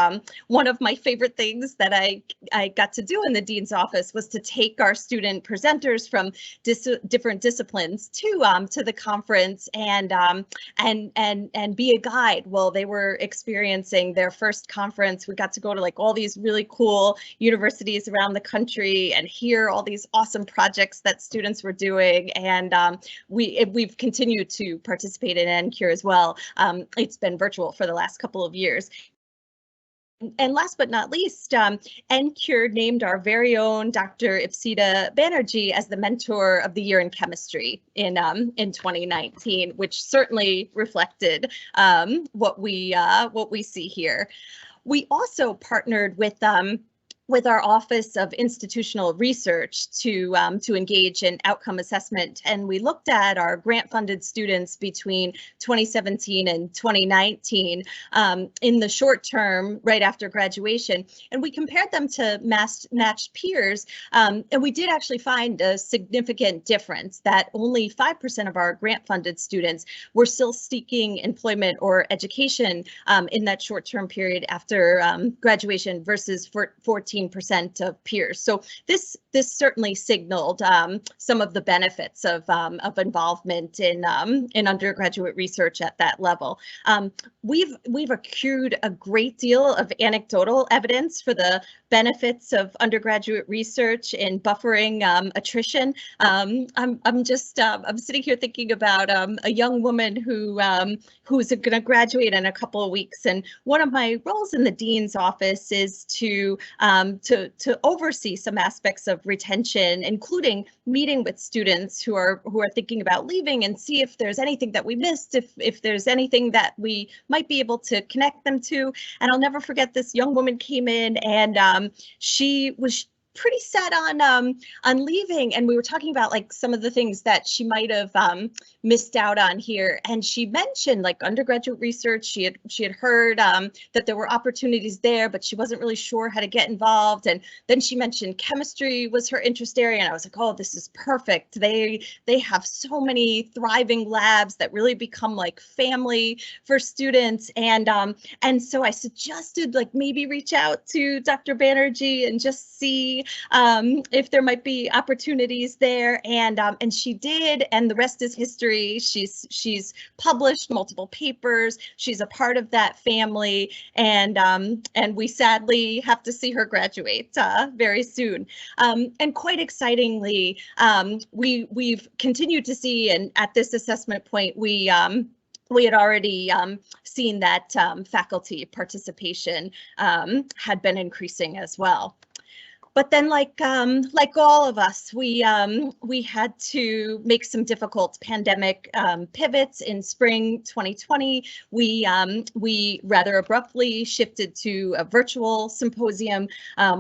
one of my favorite things that I got to do in the dean's office was to take our student presenters from different disciplines to the conference and be a guide while they were experiencing their first conference. We got to go to like all these really cool universities around the country and hear all these awesome projects that students were doing. And we've continued to participate in NCURE as well. It's been virtual for the last couple of years. And last but not least, NCURE named our very own Dr. Ipsita Banerjee as the Mentor of the Year in Chemistry in 2019, which certainly reflected what we see here. We also partnered with our Office of Institutional Research to engage in outcome assessment. And we looked at our grant-funded students between 2017 and 2019 in the short term, right after graduation. And we compared them to matched peers. And we did actually find a significant difference, that only 5% of our grant-funded students were still seeking employment or education in that short-term period after graduation versus 14% of peers. So this certainly signaled some of the benefits of involvement in undergraduate research at that level. We've accrued a great deal of anecdotal evidence for the benefits of undergraduate research in buffering attrition. I'm sitting here thinking about a young woman who's going to graduate in a couple of weeks, and one of my roles in the dean's office is to oversee some aspects of retention, including meeting with students who are thinking about leaving, and see if there's anything that we missed, if there's anything that we might be able to connect them to. And I'll never forget, this young woman came in, and she was pretty set on leaving, and we were talking about like some of the things that she might have missed out on here. And she mentioned like undergraduate research. She had heard that there were opportunities there, but she wasn't really sure how to get involved. And then she mentioned chemistry was her interest area, and I was like, oh, this is perfect. They have so many thriving labs that really become like family for students. And so I suggested like maybe reach out to Dr. Banerjee and just see if there might be opportunities there, and she did, and the rest is history. She's published multiple papers. She's a part of that family, and we sadly have to see her graduate very soon. And quite excitingly, we've continued to see, and at this assessment point, we had already seen that faculty participation had been increasing as well. But then, like all of us, we had to make some difficult pandemic pivots in spring 2020. We rather abruptly shifted to a virtual symposium.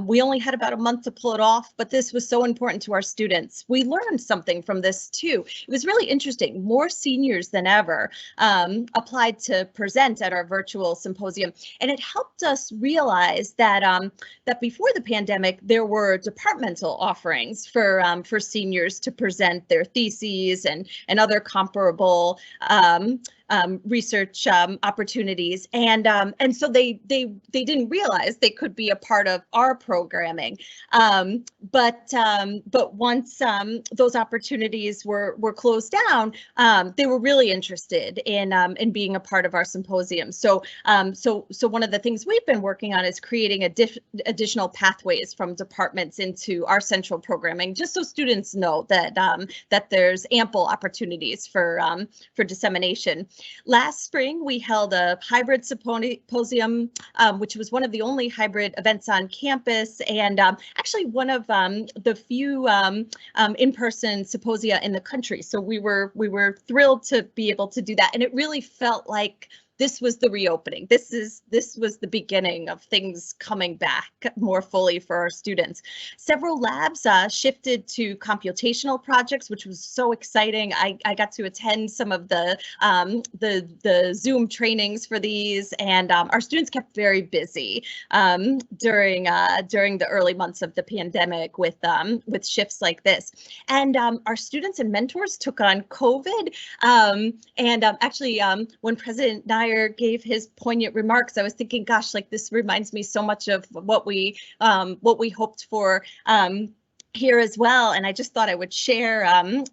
We only had about a month to pull it off, but this was so important to our students. We learned something from this too. It was really interesting. More seniors than ever applied to present at our virtual symposium, and it helped us realize that that before the pandemic, there were departmental offerings for seniors to present their theses and other comparable research opportunities, and so they didn't realize they could be a part of our programming. But once those opportunities were closed down, they were really interested in being a part of our symposium. So one of the things we've been working on is creating additional pathways from departments into our central programming, just so students know that that there's ample opportunities for dissemination. Last spring, we held a hybrid symposium, which was one of the only hybrid events on campus, and actually one of the few in-person symposia in the country. So we were thrilled to be able to do that, and it really felt like this was the reopening. This was the beginning of things coming back more fully for our students. Several labs shifted to computational projects, which was so exciting. I got to attend some of the Zoom trainings for these, and our students kept very busy during the early months of the pandemic with shifts like this. And our students and mentors took on COVID, and actually when President Nyre gave his poignant remarks, I was thinking, gosh, like this reminds me so much of what we hoped for here as well. And I just thought I would share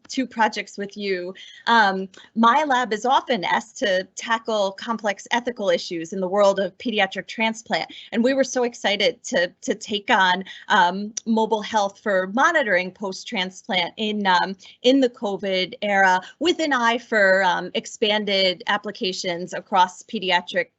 two projects with you. My lab is often asked to tackle complex ethical issues in the world of pediatric transplant, and we were so excited to take on mobile health for monitoring post-transplant in the COVID era, with an eye for expanded applications across pediatric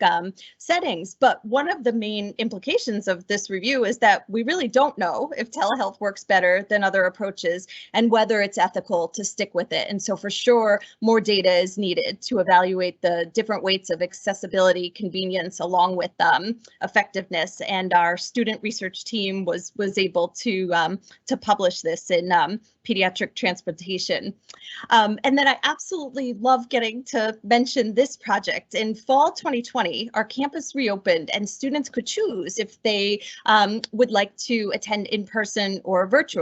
settings. But one of the main implications of this review is that we really don't know if telehealth works better than other approaches, and whether it's ethical to stick with it. And so for sure, more data is needed to evaluate the different weights of accessibility, convenience, along with effectiveness. And our student research team was able to publish this in Pediatric Transplantation. And then I absolutely love getting to mention this project. In fall 2020, our campus reopened, and students could choose if they would like to attend in person or virtually.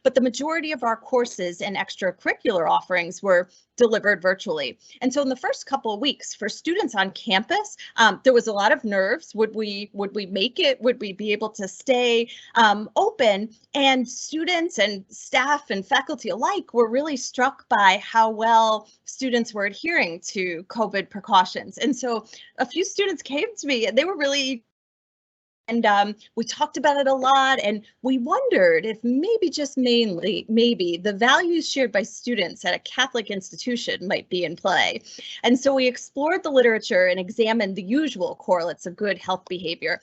But the majority of our courses and extracurricular offerings were delivered virtually. And so in the first couple of weeks for students on campus, there was a lot of nerves. Would we make it? Would we be able to stay open? And students and staff and faculty alike were really struck by how well students were adhering to COVID precautions. And so a few students came to me and they were really, and we talked about it a lot, and we wondered if maybe the values shared by students at a Catholic institution might be in play. And so we explored the literature and examined the usual correlates of good health behavior,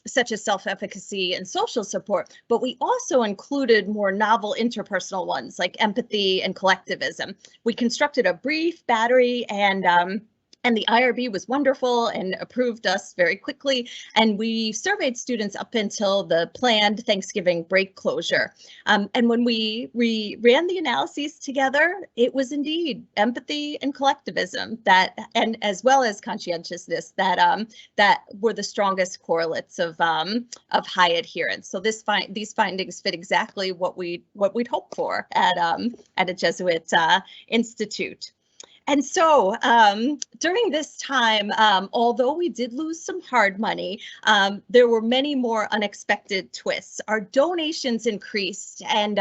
such as self-efficacy and social support, but we also included more novel interpersonal ones like empathy and collectivism. We constructed a brief battery and And the IRB was wonderful and approved us very quickly. And we surveyed students up until the planned Thanksgiving break closure. And when we ran the analyses together, it was indeed empathy and collectivism that, and as well as conscientiousness, that that were the strongest correlates of high adherence. So these findings fit exactly what we'd hope for at a Jesuit institute. And so during this time, although we did lose some hard money, there were many more unexpected twists. Our donations increased, and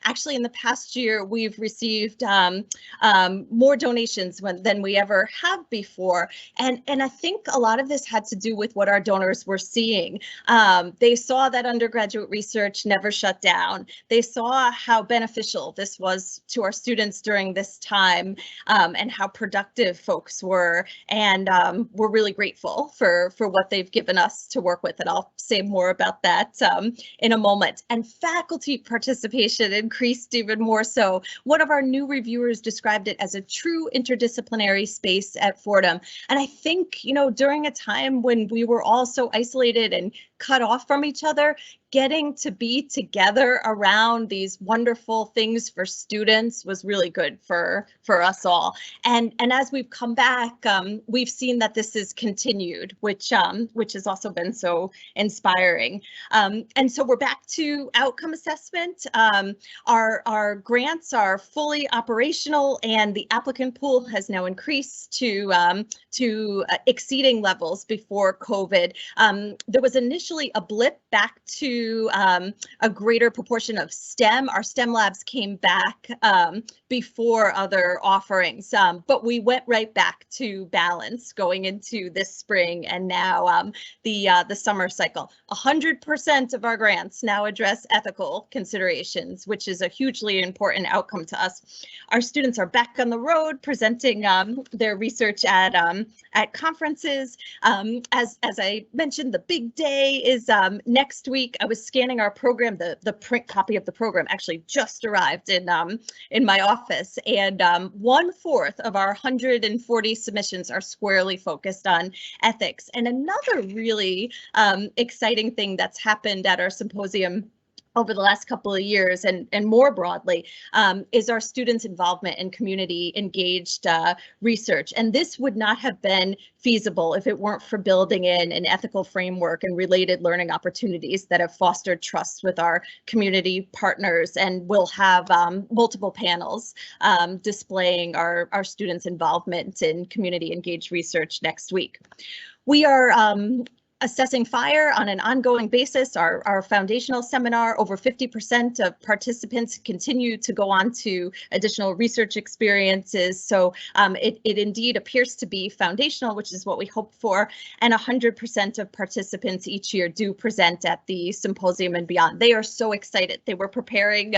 actually in the past year, we've received more donations than we ever have before. And I think a lot of this had to do with what our donors were seeing. They saw that undergraduate research never shut down. They saw how beneficial this was to our students during this time, and how productive folks were, and we're really grateful for what they've given us to work with, and I'll say more about that in a moment. And faculty participation increased even more so. One of our new reviewers described it as a true interdisciplinary space at Fordham, and I think, you know, during a time when we were all so isolated and cut off from each other, getting to be together around these wonderful things for students was really good for us all. And as we've come back, we've seen that this is continued, which has also been so inspiring. And so we're back to outcome assessment. Our grants are fully operational, and the applicant pool has now increased to exceeding levels before COVID. There was initially a blip back to a greater proportion of STEM. Our STEM labs came back before other offerings, but we went right back to balance going into this spring and now the summer cycle. 100% of our grants now address ethical considerations, which is a hugely important outcome to us. Our students are back on the road presenting their research at conferences. As I mentioned, the big day is next week. I was scanning our program. The print copy of the program actually just arrived in my office, and 1/4 of our 140 submissions are squarely focused on ethics. And another really exciting thing that's happened at our symposium over the last couple of years, and more broadly, is our students' involvement in community engaged research. And this would not have been feasible if it weren't for building in an ethical framework and related learning opportunities that have fostered trust with our community partners. And we'll have multiple panels displaying our students' involvement in community engaged research next week. We are assessing fire on an ongoing basis. Our foundational seminar, over 50% of participants continue to go on to additional research experiences. So it indeed appears to be foundational, which is what we hope for. And 100% of participants each year do present at the symposium and beyond. They are so excited. They were preparing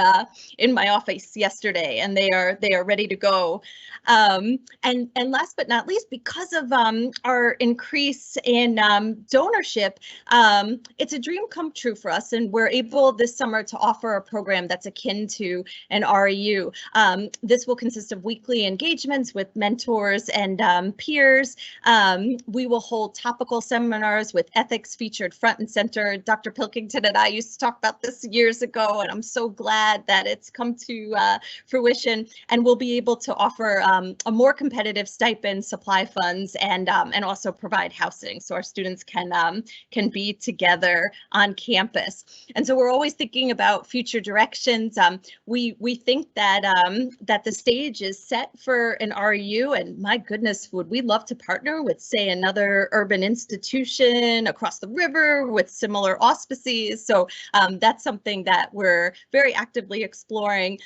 in my office yesterday, and they are ready to go. And last but not least, because of our increase in ownership, it's a dream come true for us, and we're able this summer to offer a program that's akin to an REU. This will consist of weekly engagements with mentors and peers. We will hold topical seminars with ethics featured front and center. Dr. Pilkington and I used to talk about this years ago, and I'm so glad that it's come to fruition. And we'll be able to offer a more competitive stipend, supply funds, and also provide housing so our students can be together on campus. And so we're always thinking about future directions. We think that that the stage is set for an REU, and my goodness, would we love to partner with, say, another urban institution across the river with similar auspices. So that's something that we're very actively exploring.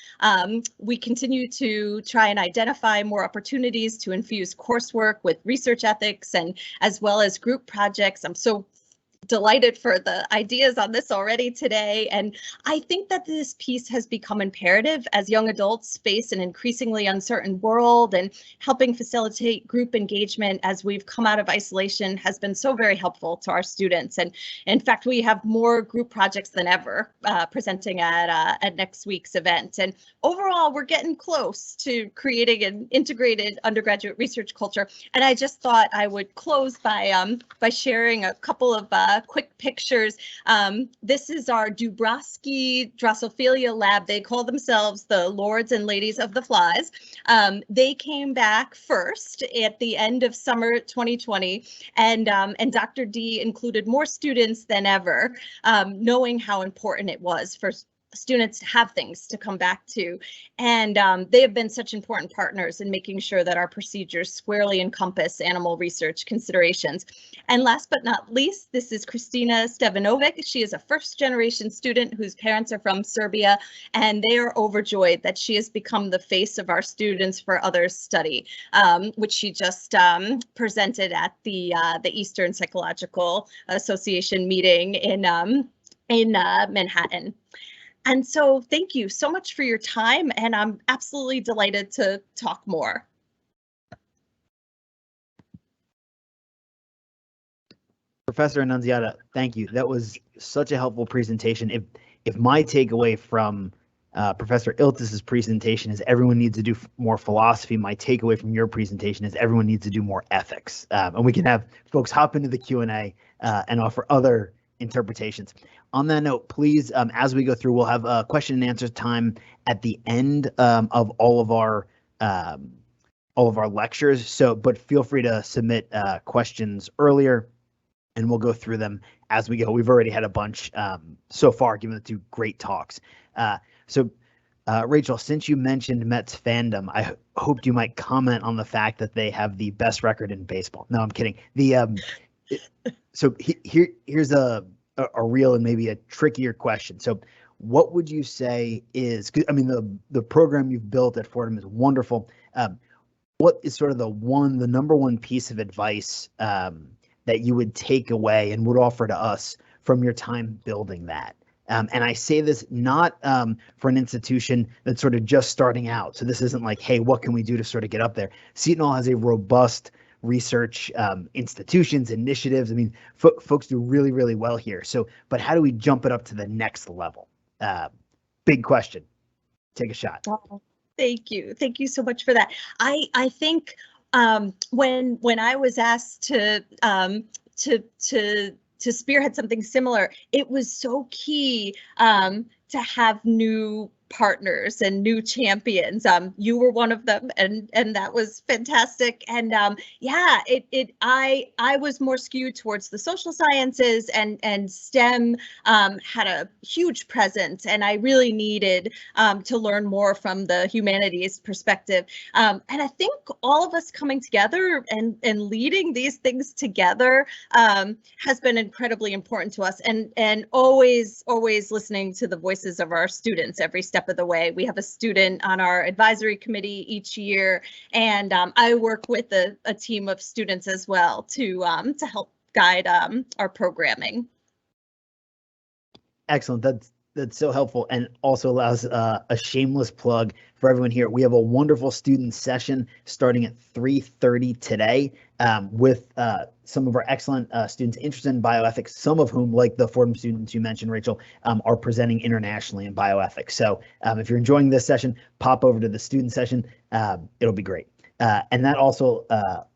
We continue to try and identify more opportunities to infuse coursework with research ethics, and as well as group projects. I'm so delighted for the ideas on this already today. And I think that this piece has become imperative as young adults face an increasingly uncertain world, and helping facilitate group engagement as we've come out of isolation has been so very helpful to our students. And in fact, we have more group projects than ever presenting at next week's event. And overall, we're getting close to creating an integrated undergraduate research culture. And I just thought I would close by sharing a couple of quick pictures. This is our Dubrovsky Drosophila lab. They call themselves the Lords and Ladies of the Flies. They came back first at the end of summer 2020, and Dr. D included more students than ever, knowing how important it was for students to have things to come back to. And they have been such important partners in making sure that our procedures squarely encompass animal research considerations. And last but not least, this is Christina Stevenovic. She is a first-generation student whose parents are from Serbia, and they are overjoyed that she has become the face of our Students for Others study, which she just presented at the Eastern Psychological Association meeting in Manhattan. And so thank you so much for your time, and I'm absolutely delighted to talk more. Professor Annunziata, thank you. That was such a helpful presentation. If my takeaway from Professor Iltis's presentation is everyone needs to do more philosophy, my takeaway from your presentation is everyone needs to do more ethics. And we can have folks hop into the Q&A and offer other interpretations. On that note, please, as we go through, we'll have a question and answer time at the end of all of our lectures. So, but feel free to submit questions earlier, and we'll go through them as we go. We've already had a bunch so far, given the two great talks. Rachel, since you mentioned Mets fandom, I hoped you might comment on the fact that they have the best record in baseball. No, I'm kidding. So here's a real and maybe a trickier question. So what would you say is, I mean, the program you've built at Fordham is wonderful. What is sort of the number one piece of advice that you would take away and would offer to us from your time building that? And I say this not for an institution that's sort of just starting out. So this isn't like, hey, what can we do to sort of get up there? Seton Hall has a robust research institutions, initiatives. I mean, folks do really, really well here. So, but how do we jump it up to the next level? Big question. Take a shot. Oh, thank you. Thank you so much for that. I think when I was asked to spearhead something similar, it was so key to have new partners and new champions. You were one of them, and that was fantastic. And yeah, I was more skewed towards the social sciences, and STEM had a huge presence, and I really needed to learn more from the humanities perspective. And I think all of us coming together and leading these things together has been incredibly important to us, and always listening to the voices of our students every step of the way. We have a student on our advisory committee each year, and I work with a team of students as well to help guide our programming. Excellent. That's so helpful, and also allows a shameless plug for everyone here. We have a wonderful student session starting at 3:30 today with some of our excellent students interested in bioethics, some of whom, like the Fordham students you mentioned, Rachel, are presenting internationally in bioethics. So if you're enjoying this session, pop over to the student session. It'll be great. And that also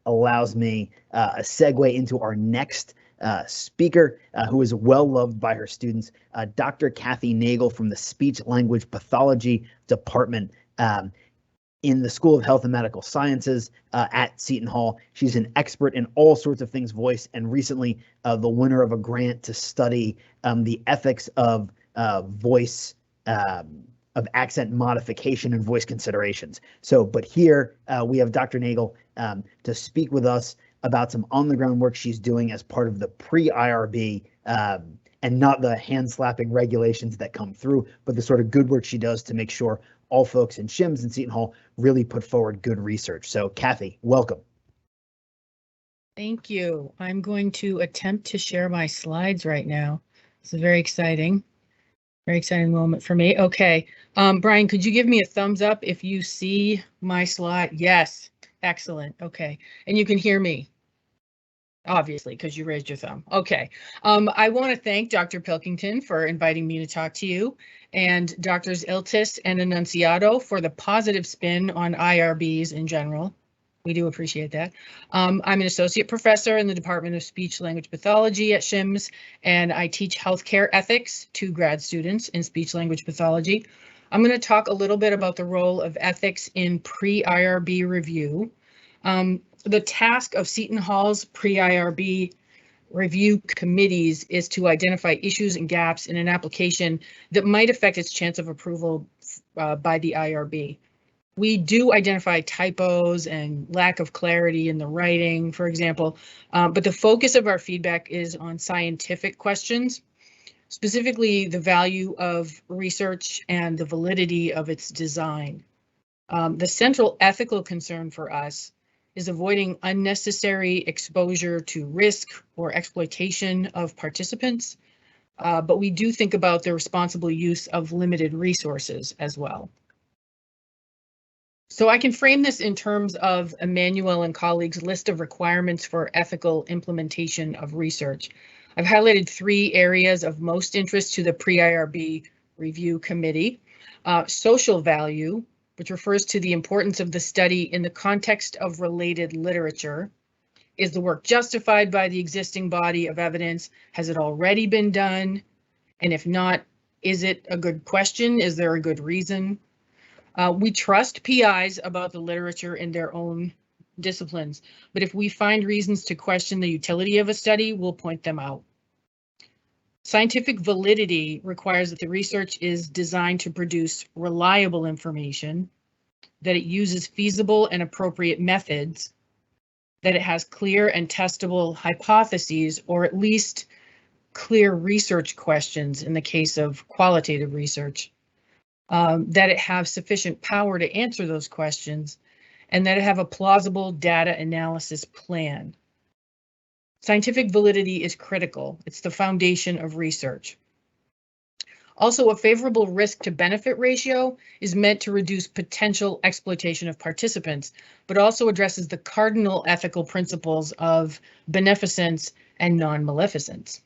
allows me a segue into our next speaker, who is well loved by her students, Dr. Kathy Nagle from the Speech Language Pathology Department in the School of Health and Medical Sciences at Seton Hall. She's an expert in all sorts of things voice, and recently the winner of a grant to study the ethics of voice, of accent modification and voice considerations. So, but here we have Dr. Nagle to speak with us about some on-the-ground work she's doing as part of the pre-IRB, and not the hand-slapping regulations that come through, but the sort of good work she does to make sure all folks in SHIMS and Seton Hall really put forward good research. So, Kathy, welcome. Thank you. I'm going to attempt to share my slides right now. This is very exciting moment for me. Okay, Bryan, could you give me a thumbs up if you see my slide? Yes, excellent. Okay, and you can hear me, obviously, because you raised your thumb. Okay, I want to thank Dr. Pilkington for inviting me to talk to you, and Drs. Iltis and Annunziato for the positive spin on IRBs in general. We do appreciate that. I'm an associate professor in the Department of Speech Language Pathology at SHIMS, and I teach healthcare ethics to grad students in speech language pathology. I'm going to talk a little bit about the role of ethics in pre-IRB review. The task of Seton Hall's pre-IRB review committees is to identify issues and gaps in an application that might affect its chance of approval by the IRB. We do identify typos and lack of clarity in the writing, for example, but the focus of our feedback is on scientific questions, specifically the value of research and the validity of its design. The central ethical concern for us is avoiding unnecessary exposure to risk or exploitation of participants, but we do think about the responsible use of limited resources as well. So I can frame this in terms of Emmanuel and colleagues' list of requirements for ethical implementation of research. I've highlighted 3 areas of most interest to the pre-IRB review committee. Social value, which refers to the importance of the study in the context of related literature. Is the work justified by the existing body of evidence? Has it already been done? And if not, is it a good question? Is there a good reason? We trust PIs about the literature in their own disciplines, but if we find reasons to question the utility of a study, we'll point them out. Scientific validity requires that the research is designed to produce reliable information, that it uses feasible and appropriate methods, that it has clear and testable hypotheses, or at least clear research questions in the case of qualitative research. That it have sufficient power to answer those questions, and that it have a plausible data analysis plan. Scientific validity is critical. It's the foundation of research. Also, a favorable risk to benefit ratio is meant to reduce potential exploitation of participants, but also addresses the cardinal ethical principles of beneficence and non-maleficence.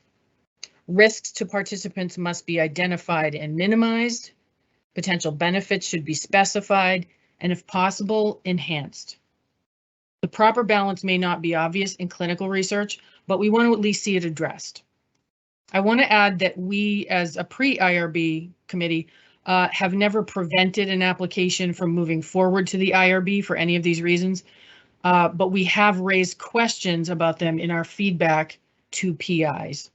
Risks to participants must be identified and minimized. Potential benefits should be specified and, if possible, enhanced. The proper balance may not be obvious in clinical research, but we want to at least see it addressed. I want to add that we, as a pre-IRB committee, have never prevented an application from moving forward to the IRB for any of these reasons, but we have raised questions about them in our feedback to PIs.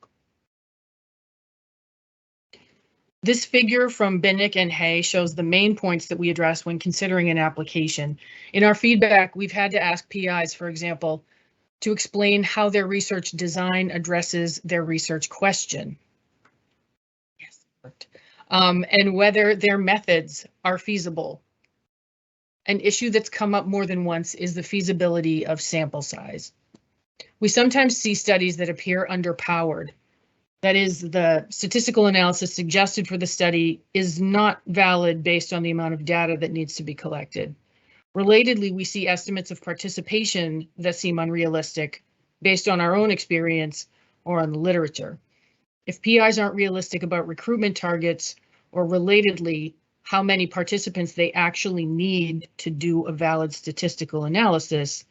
This figure from Binnick and Hay shows the main points that we address when considering an application. In our feedback, we've had to ask PIs, for example, to explain how their research design addresses their research question. Yes, and whether their methods are feasible. An issue that's come up more than once is the feasibility of sample size. We sometimes see studies that appear underpowered. That is, the statistical analysis suggested for the study is not valid based on the amount of data that needs to be collected. Relatedly, we see estimates of participation that seem unrealistic based on our own experience or on the literature. If PIs aren't realistic about recruitment targets, or relatedly, how many participants they actually need to do a valid statistical analysis,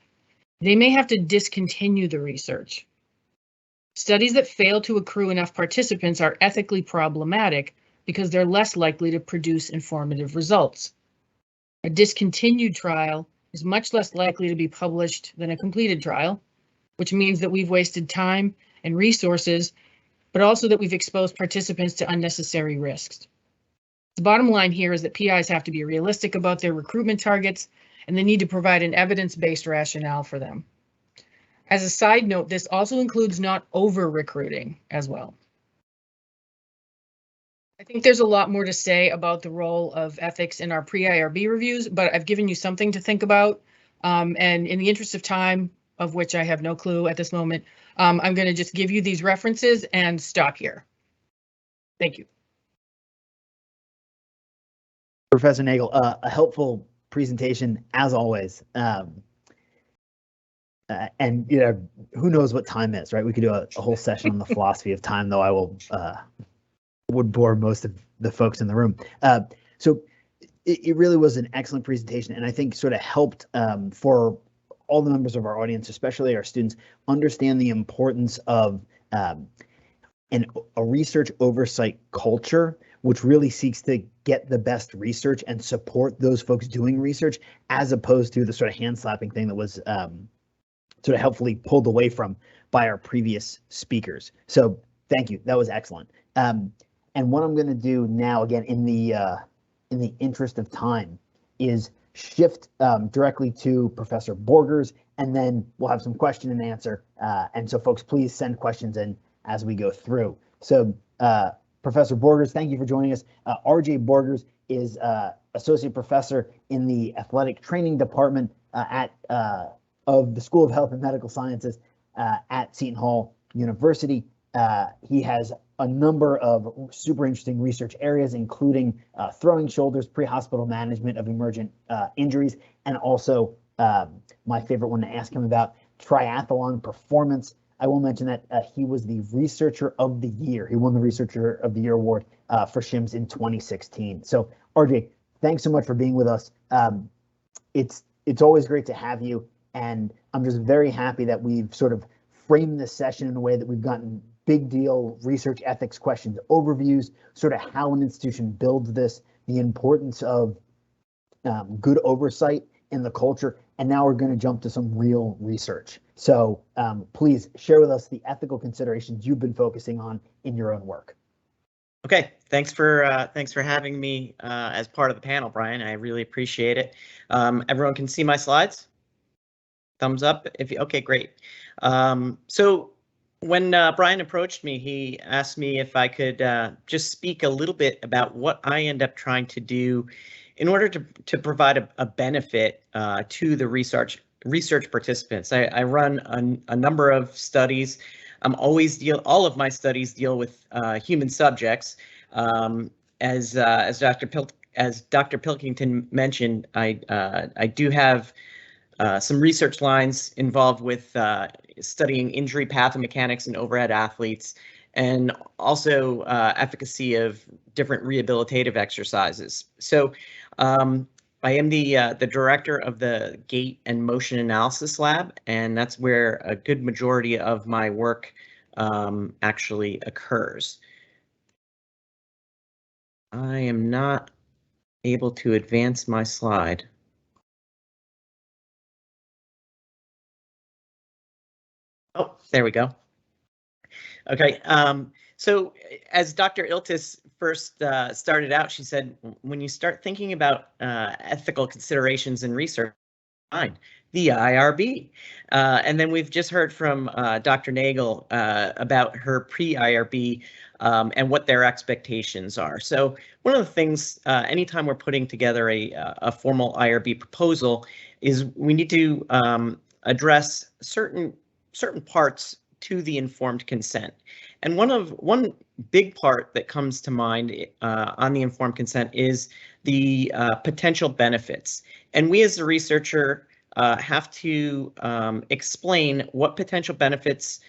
they may have to discontinue the research. Studies that fail to accrue enough participants are ethically problematic because they're less likely to produce informative results. A discontinued trial is much less likely to be published than a completed trial, which means that we've wasted time and resources, but also that we've exposed participants to unnecessary risks. The bottom line here is that PIs have to be realistic about their recruitment targets, and they need to provide an evidence-based rationale for them. As a side note, this also includes not over-recruiting as well. I think there's a lot more to say about the role of ethics in our pre-IRB reviews, but I've given you something to think about. And in the interest of time, of which I have no clue at this moment. I'm going to just give you these references and stop here. Thank you. Professor Nagle, a helpful presentation as always. And you know, who knows what time is, right? We could do a whole session on the philosophy of time, though I would bore most of the folks in the room. So it really was an excellent presentation, and I think sort of helped for all the members of our audience, especially our students, understand the importance of a research oversight culture, which really seeks to get the best research and support those folks doing research, as opposed to the sort of hand-slapping thing that was sort of helpfully pulled away from by our previous speakers. So thank you, that was excellent. And what I'm going to do now, again, in the interest of time, is shift directly to Professor Boergers, and then we'll have some question and answer. And so folks, please send questions in as we go through. So Professor Boergers, thank you for joining us. R.J. Boergers is Associate Professor in the Athletic Training Department of the School of Health and Medical Sciences at Seton Hall University. He has a number of super interesting research areas, including throwing shoulders, pre-hospital management of emergent injuries, and also my favorite one to ask him about, triathlon performance. I will mention that he was the Researcher of the Year. He won the Researcher of the Year award for SHIMS in 2016. So RJ, thanks so much for being with us. It's always great to have you, and I'm just very happy that we've sort of framed this session in a way that we've gotten big deal research ethics questions, overviews, sort of how an institution builds this, the importance of good oversight in the culture, and now we're going to jump to some real research. So please share with us the ethical considerations you've been focusing on in your own work. Okay, thanks for having me as part of the panel, Brian. I really appreciate it. Everyone can see my slides? Thumbs up if you, okay, great. So when Brian approached me, he asked me if I could just speak a little bit about what I end up trying to do in order to provide a benefit to the research participants. I run a number of studies. All of my studies deal with human subjects. As Dr. Pilkington mentioned, I do have some research lines involved with studying injury pathomechanics in overhead athletes, and also efficacy of different rehabilitative exercises. So I am the director of the Gait and Motion Analysis Lab, and that's where a good majority of my work actually occurs. I am not able to advance my slide. Oh, there we go. Okay, so as Dr. Iltis first started out, she said, when you start thinking about ethical considerations in research, fine, the IRB. And then we've just heard from Dr. Nagle about her pre-IRB and what their expectations are. So one of the things, anytime we're putting together a formal IRB proposal, is we need to address certain parts to the informed consent. And one big part that comes to mind on the informed consent is the potential benefits. And we as a researcher have to explain what potential benefits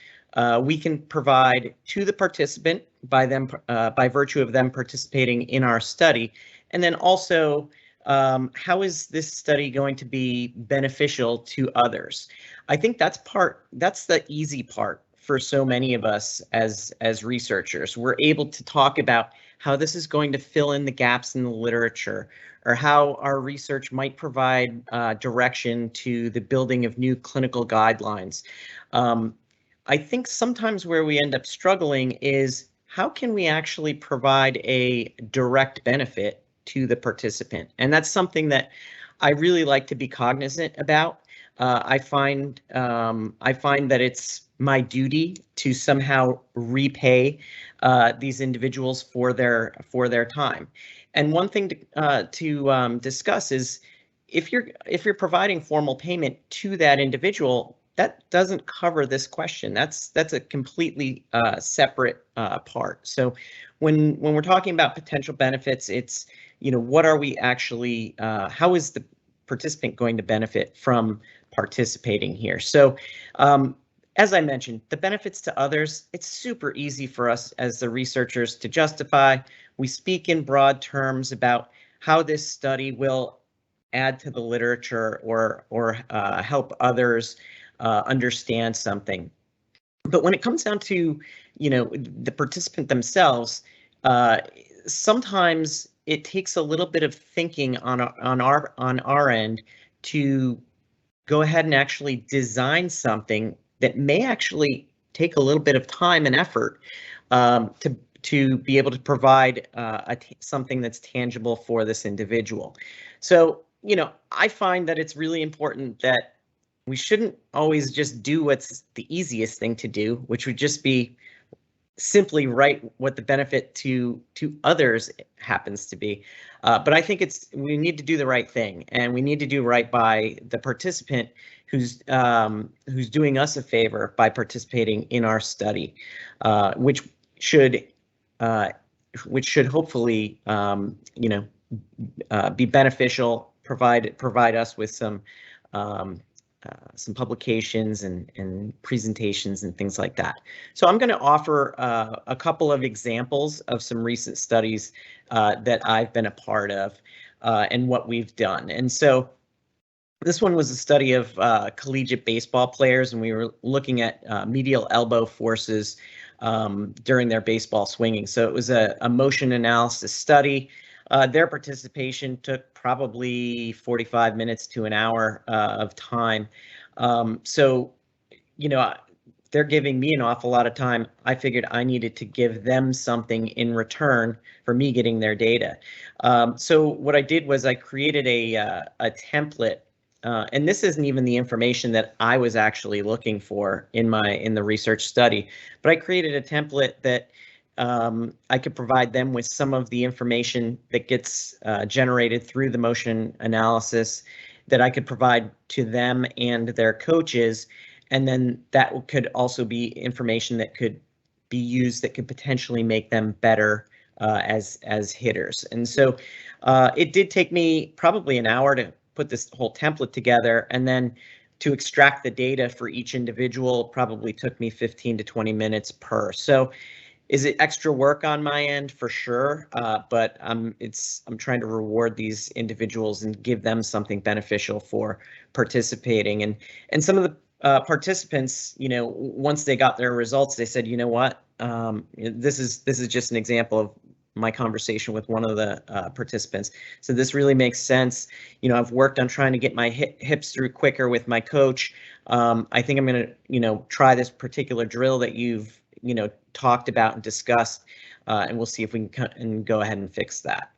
we can provide to the participant by virtue of them participating in our study. And then also, how is this study going to be beneficial to others? I think that's the easy part for so many of us as researchers. We're able to talk about how this is going to fill in the gaps in the literature, or how our research might provide direction to the building of new clinical guidelines. I think sometimes where we end up struggling is, how can we actually provide a direct benefit to the participant? And that's something that I really like to be cognizant about. I find that it's my duty to somehow repay these individuals for their time. And one thing to discuss is, if you're providing formal payment to that individual, that doesn't cover this question. That's a completely separate part. So when we're talking about potential benefits, it's, what are we actually, how is the participant going to benefit from participating here? So as I mentioned, the benefits to others, it's super easy for us as the researchers to justify. We speak in broad terms about how this study will add to the literature or help others understand something. But when it comes down to, the participant themselves, sometimes it takes a little bit of thinking on our end to go ahead and actually design something that may actually take a little bit of time and effort to be able to provide something that's tangible for this individual. So, I find that it's really important that we shouldn't always just do what's the easiest thing to do, which would just be simply write what the benefit to others happens to be. But I think we need to do the right thing, and we need to do right by the participant who's doing us a favor by participating in our study, which should hopefully be beneficial, provide us with some publications and presentations and things like that. So I'm going to offer a couple of examples of some recent studies that I've been a part of and what we've done. And so this one was a study of collegiate baseball players, and we were looking at medial elbow forces during their baseball swinging. So it was a motion analysis study. Their participation took probably 45 minutes to an hour of time. So, they're giving me an awful lot of time. I figured I needed to give them something in return for me getting their data. So what I did was I created a template, and this isn't even the information that I was actually looking for in the research study, but I created a template that I could provide them with some of the information that gets generated through the motion analysis that I could provide to them and their coaches. And then that could also be information that could be used that could potentially make them better as hitters. And so it did take me probably an hour to put this whole template together, and then to extract the data for each individual probably took me 15 to 20 minutes per. So is it extra work on my end? For sure, but I'm trying to reward these individuals and give them something beneficial for participating. And some of the participants, once they got their results, they said, what, this is just an example of my conversation with one of the participants. So this really makes sense. I've worked on trying to get my hips through quicker with my coach. I think I'm going to, try this particular drill that you've, talked about and discussed, and we'll see if we can go ahead and fix that.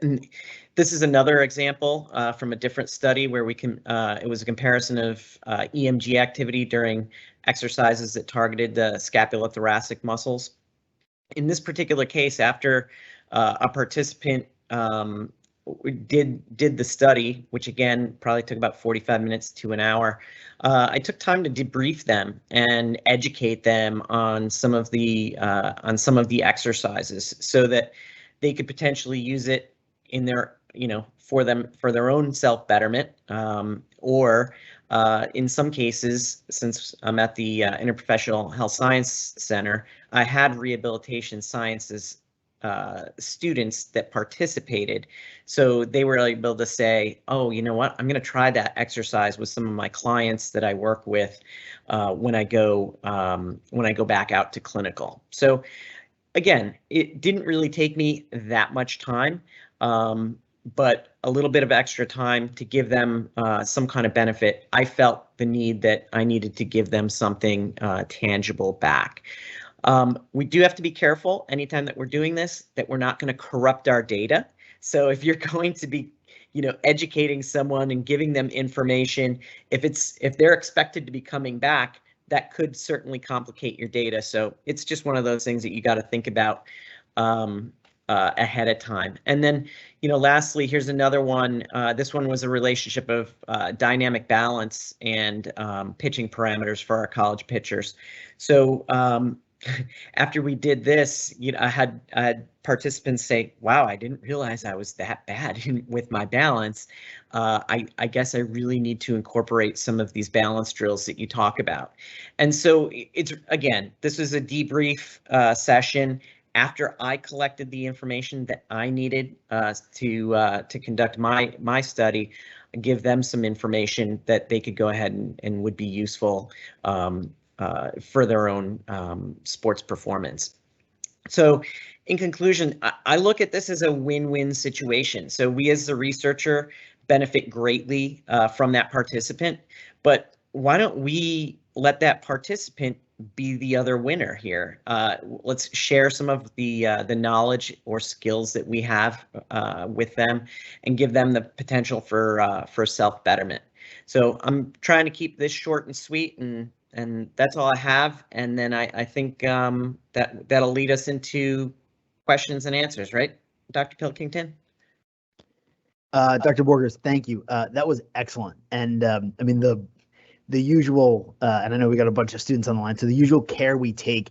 And this is another example from a different study where we can, it was a comparison of EMG activity during exercises that targeted the scapulothoracic muscles. In this particular case, after a participant did the study, which again probably took about 45 minutes to an hour, I took time to debrief them and educate them on some of the exercises so that they could potentially use it in their for their own self betterment, or in some cases, since I'm at the Interprofessional Health Science Center, I had rehabilitation sciences students that participated, so they were able to say, oh, you know what, I'm going to try that exercise with some of my clients that I work with when I go back out to clinical. So again, it didn't really take me that much time, but a little bit of extra time to give them some kind of benefit. I felt the need that I needed to give them something tangible back. We do have to be careful anytime that we're doing this, that we're not going to corrupt our data. So if you're going to be, educating someone and giving them information, if they're expected to be coming back, that could certainly complicate your data. So it's just one of those things that you got to think about ahead of time. And then, lastly, here's another one. This one was a relationship of dynamic balance and pitching parameters for our college pitchers. So after we did this, I had participants say, wow, I didn't realize I was that bad with my balance. I guess I really need to incorporate some of these balance drills that you talk about. And so it's, again, this was a debrief session after I collected the information that I needed to conduct my study, give them some information that they could go ahead and would be useful for their own sports performance. So in conclusion, I look at this as a win-win situation. So we as the researcher benefit greatly from that participant, but why don't we let that participant be the other winner here? Let's share some of the knowledge or skills that we have with them and give them the potential for self-betterment. So I'm trying to keep this short and sweet, and that's all I have. And then I think that'll lead us into questions and answers, right, Dr. Pilkington? Dr. Boergers, thank you. That was excellent. And I mean, the usual, and I know we got a bunch of students on the line, so the usual care we take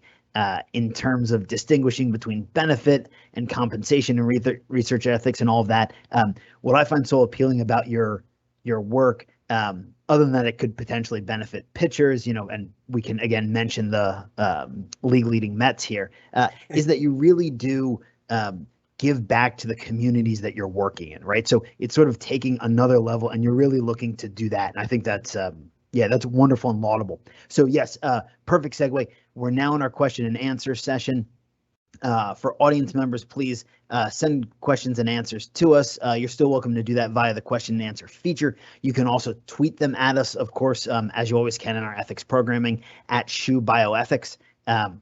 in terms of distinguishing between benefit and compensation and research ethics and all of that. What I find so appealing about your work, other than that it could potentially benefit pitchers, and we can again mention the league leading Mets here, is that you really do give back to the communities that you're working in, right? So it's sort of taking another level, and you're really looking to do that. And I think that's that's wonderful and laudable. So yes, perfect segue. We're now in our question and answer session. For audience members, please send questions and answers to us. You're still welcome to do that via the question and answer feature. You can also tweet them at us, of course, as you always can in our ethics programming at SHU Bioethics,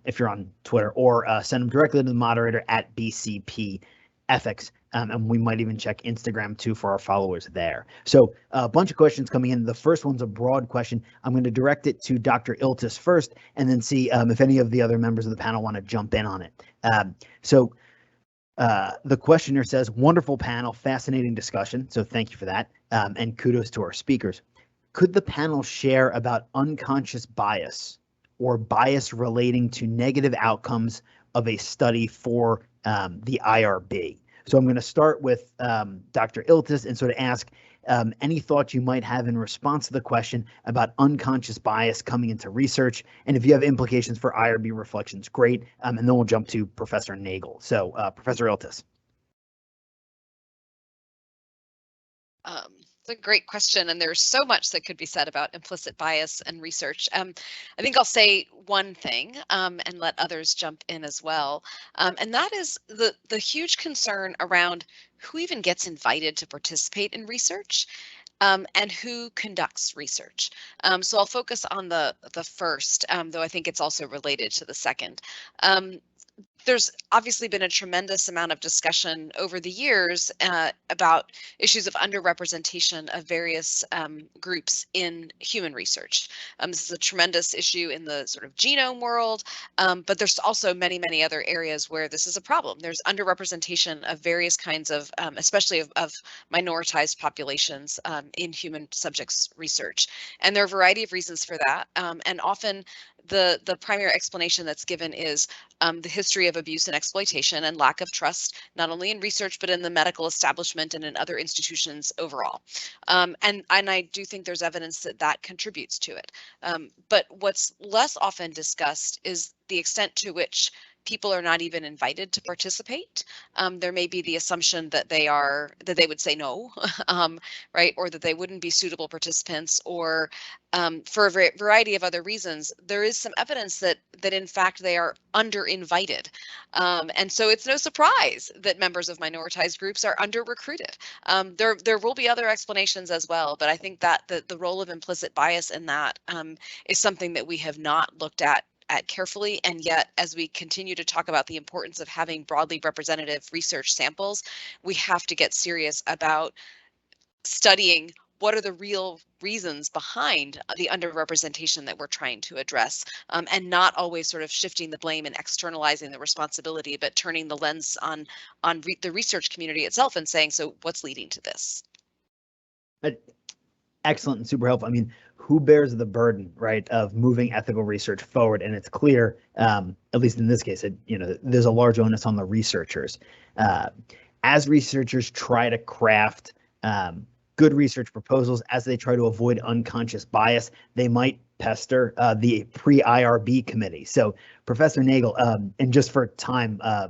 if you're on Twitter, or send them directly to the moderator at BCP Ethics. And we might even check Instagram too for our followers there. So a bunch of questions coming in. The first one's a broad question. I'm going to direct it to Dr. Iltis first, and then see if any of the other members of the panel want to jump in on it. So the questioner says, wonderful panel, fascinating discussion. So thank you for that. And kudos to our speakers. Could the panel share about unconscious bias or bias relating to negative outcomes of a study for the IRB? So I'm going to start with Dr. Iltis and sort of ask any thoughts you might have in response to the question about unconscious bias coming into research. And if you have implications for IRB reflections, great. And then we'll jump to Professor Nagle. So Professor Iltis. It's a great question, and there's so much that could be said about implicit bias and research. I think I'll say one thing and let others jump in as well, and that is the huge concern around who even gets invited to participate in research and who conducts research. So I'll focus on the first, though I think it's also related to the second. There's obviously been a tremendous amount of discussion over the years about issues of underrepresentation of various groups in human research. This is a tremendous issue in the sort of genome world, but there's also many, many other areas where this is a problem. There's underrepresentation of various kinds of, especially of minoritized populations in human subjects research. And there are a variety of reasons for that. And often the primary explanation that's given is the history of abuse and exploitation and lack of trust, not only in research, but in the medical establishment and in other institutions overall. And I do think there's evidence that contributes to it. But what's less often discussed is the extent to which people are not even invited to participate. There may be the assumption that they would say no, right, or that they wouldn't be suitable participants, or for a variety of other reasons. There is some evidence that in fact they are under-invited, and so it's no surprise that members of minoritized groups are under-recruited. There will be other explanations as well, but I think that the role of implicit bias in that is something that we have not looked at carefully, and yet as we continue to talk about the importance of having broadly representative research samples, we have to get serious about studying what are the real reasons behind the underrepresentation that we're trying to address, and not always sort of shifting the blame and externalizing the responsibility, but turning the lens on the research community itself and saying, so what's leading to this? Excellent and super helpful. I mean, who bears the burden, right, of moving ethical research forward? And it's clear, at least in this case, there's a large onus on the researchers. As researchers try to craft good research proposals, as they try to avoid unconscious bias, they might pester the pre-IRB committee. So, Professor Nagle, and just for time, a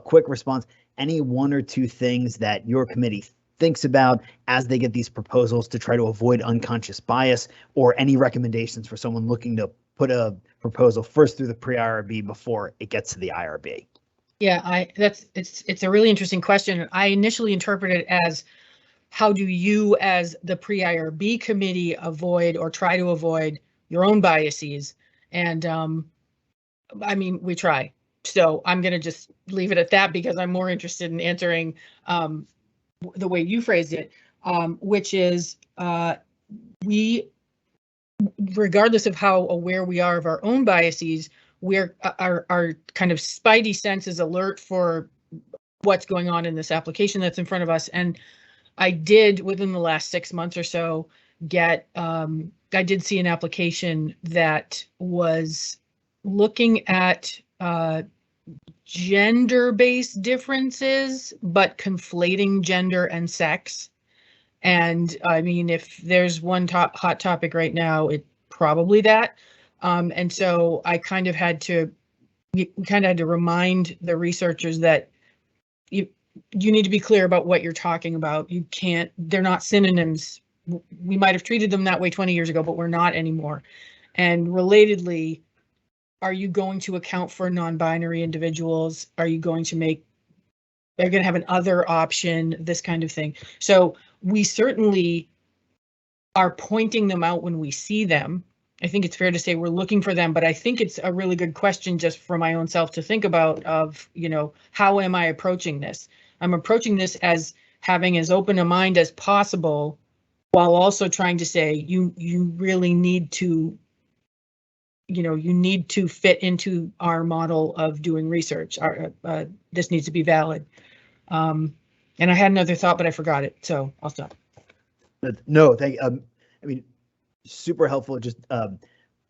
quick response. Any one or two things that your committee thinks about as they get these proposals to try to avoid unconscious bias, or any recommendations for someone looking to put a proposal first through the pre-IRB before it gets to the IRB? Yeah, it's a really interesting question. I initially interpreted it as, how do you as the pre-IRB committee avoid or try to avoid your own biases? And I mean, we try. So I'm going to just leave it at that, because I'm more interested in answering the way you phrased it, which is we, regardless of how aware we are of our own biases, our kind of spidey sense is alert for what's going on in this application that's in front of us. And I did, within the last 6 months or so, I did see an application that was looking at gender-based differences, but conflating gender and sex. And I mean, if there's one hot topic right now, it's probably that. And so I kind of had to remind the researchers that you need to be clear about what you're talking about. You can't, they're not synonyms. We might have treated them that way 20 years ago, but we're not anymore. And relatedly, are you going to account for non-binary individuals? Are you going to they're going to have an other option, this kind of thing. So we certainly are pointing them out when we see them. I think it's fair to say we're looking for them, but I think it's a really good question just for my own self to think about of, how am I approaching this? I'm approaching this as having as open a mind as possible, while also trying to say, you really need to, you need to fit into our model of doing research. This needs to be valid. And I had another thought, but I forgot it, so I'll stop. No, thank you. I mean, super helpful. Just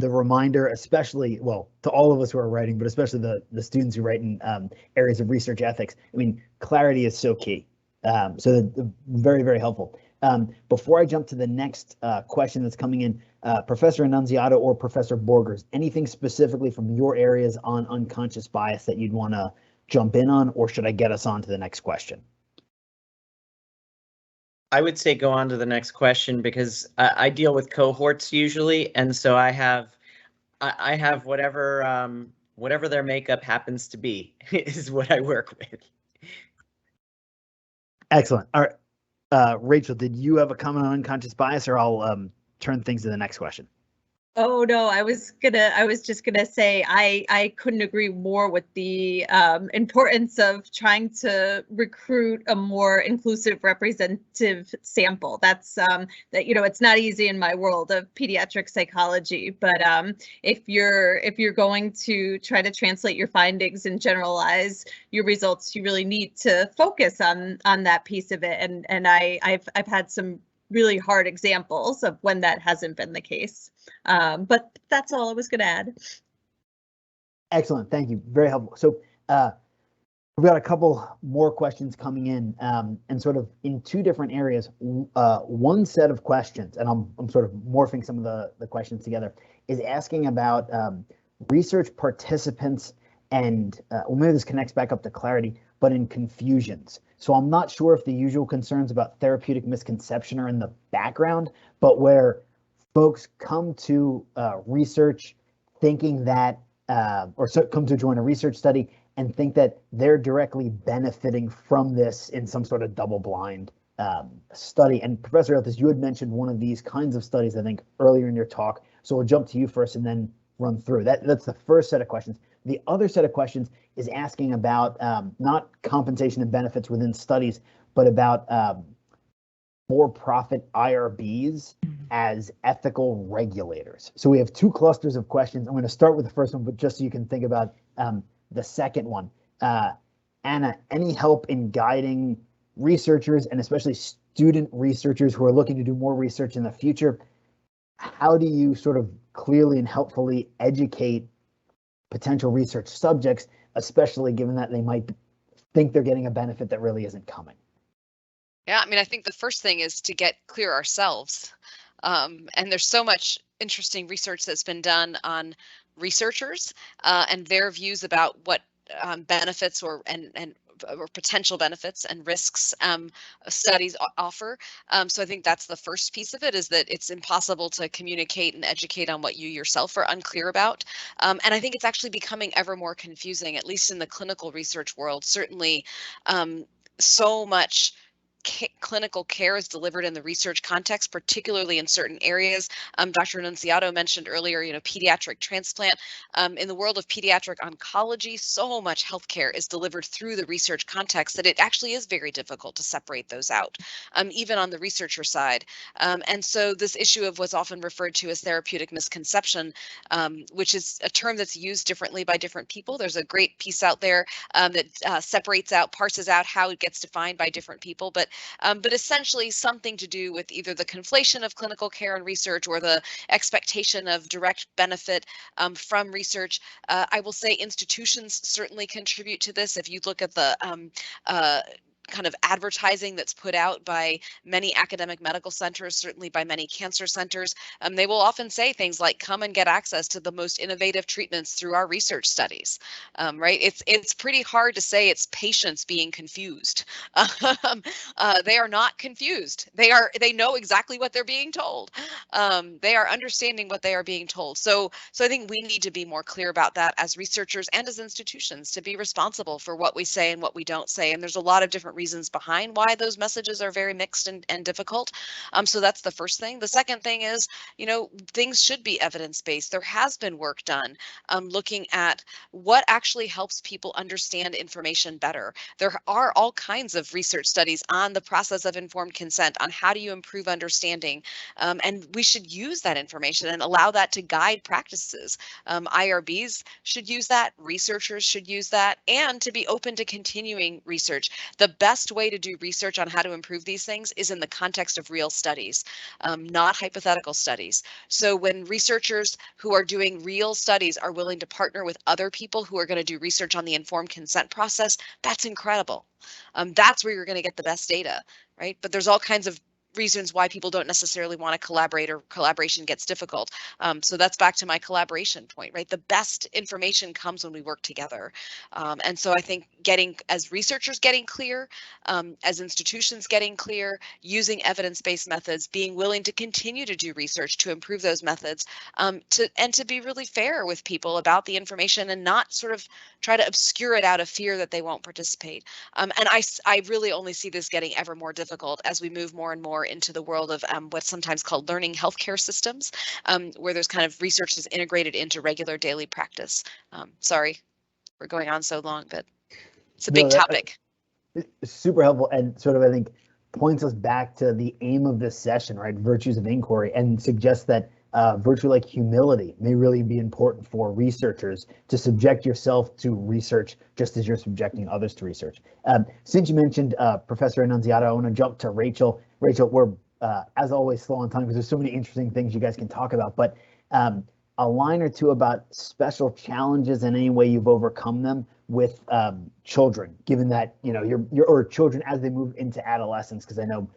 the reminder, especially, well, to all of us who are writing, but especially the students who write in areas of research ethics. I mean, clarity is so key. So very, very helpful. Before I jump to the next question that's coming in, Professor Annunziato or Professor Boergers, anything specifically from your areas on unconscious bias that you'd want to jump in on, or should I get us on to the next question? I would say go on to the next question, because I deal with cohorts usually, and so I have whatever their makeup happens to be is what I work with. Excellent. All right, Rachel, did you have a comment on unconscious bias, or I'll turn things to the next question? Oh no, I was just gonna say I couldn't agree more with the importance of trying to recruit a more inclusive, representative sample. That's it's not easy in my world of pediatric psychology, but if you're going to try to translate your findings and generalize your results, you really need to focus on that piece of it. And I've had some really hard examples of when that hasn't been the case. But that's all I was going to add. Excellent. Thank you. Very helpful. So we've got a couple more questions coming in, and sort of in two different areas. One set of questions, and I'm sort of morphing some of the questions together, is asking about research participants and well, maybe this connects back up to clarity, but in confusions. So I'm not sure if the usual concerns about therapeutic misconception are in the background, but where folks come to research thinking that, come to join a research study and think that they're directly benefiting from this in some sort of double-blind study. And Professor Iltis, you had mentioned one of these kinds of studies, I think, earlier in your talk. So we'll jump to you first and then run through. That's the first set of questions. The other set of questions is asking about not compensation and benefits within studies, but about for-profit IRBs as ethical regulators. So we have two clusters of questions. I'm going to start with the first one, but just so you can think about the second one. Ana, any help in guiding researchers and especially student researchers who are looking to do more research in the future? How do you sort of clearly and helpfully educate potential research subjects, especially given that they might think they're getting a benefit that really isn't coming? Yeah, I mean, I think the first thing is to get clear ourselves. And there's so much interesting research that's been done on researchers and their views about what benefits or potential benefits and risks studies offer. So I think that's the first piece of it, is that it's impossible to communicate and educate on what you yourself are unclear about. And I think it's actually becoming ever more confusing, at least in the clinical research world. Certainly so much clinical care is delivered in the research context, particularly in certain areas. Dr. Annunziato mentioned earlier, pediatric transplant. In the world of pediatric oncology, so much healthcare is delivered through the research context that it actually is very difficult to separate those out, even on the researcher side. And so this issue of what's often referred to as therapeutic misconception, which is a term that's used differently by different people. There's a great piece out there that separates out, parses out how it gets defined by different people, but essentially something to do with either the conflation of clinical care and research or the expectation of direct benefit from research. I will say institutions certainly contribute to this. If you look at the kind of advertising that's put out by many academic medical centers, certainly by many cancer centers, they will often say things like, come and get access to the most innovative treatments through our research studies, right? It's pretty hard to say it's patients being confused. They are not confused. They know exactly what they're being told. They are understanding what they are being told. So I think we need to be more clear about that as researchers and as institutions, to be responsible for what we say and what we don't say. And there's a lot of different reasons behind why those messages are very mixed and difficult. So that's the first thing. The second thing is, things should be evidence-based. There has been work done looking at what actually helps people understand information better. There are all kinds of research studies on the process of informed consent, on how do you improve understanding, and we should use that information and allow that to guide practices. IRBs should use that, researchers should use that, and to be open to continuing research. The best way to do research on how to improve these things is in the context of real studies, not hypothetical studies. So when researchers who are doing real studies are willing to partner with other people who are going to do research on the informed consent process, that's incredible. That's where you're going to get the best data, right? But there's all kinds of reasons why people don't necessarily want to collaborate, or collaboration gets difficult. So that's back to my collaboration point, right? The best information comes when we work together. And so I think as researchers getting clear, as institutions getting clear, using evidence-based methods, being willing to continue to do research to improve those methods, to be really fair with people about the information and not sort of try to obscure it out of fear that they won't participate. And I really only see this getting ever more difficult as we move more and more into the world of what's sometimes called learning healthcare systems, where there's kind of research that's integrated into regular daily practice. Sorry, we're going on so long, but it's a big topic. Super helpful, and sort of, I think, points us back to the aim of this session, right? Virtues of inquiry, and suggests that virtue like humility may really be important for researchers, to subject yourself to research just as you're subjecting others to research. Since you mentioned Professor Annunziato, I want to jump to Rachel. Rachel, we're as always slow on time because there's so many interesting things you guys can talk about, but a line or two about special challenges and any way you've overcome them with children, given that or children as they move into adolescence, because I know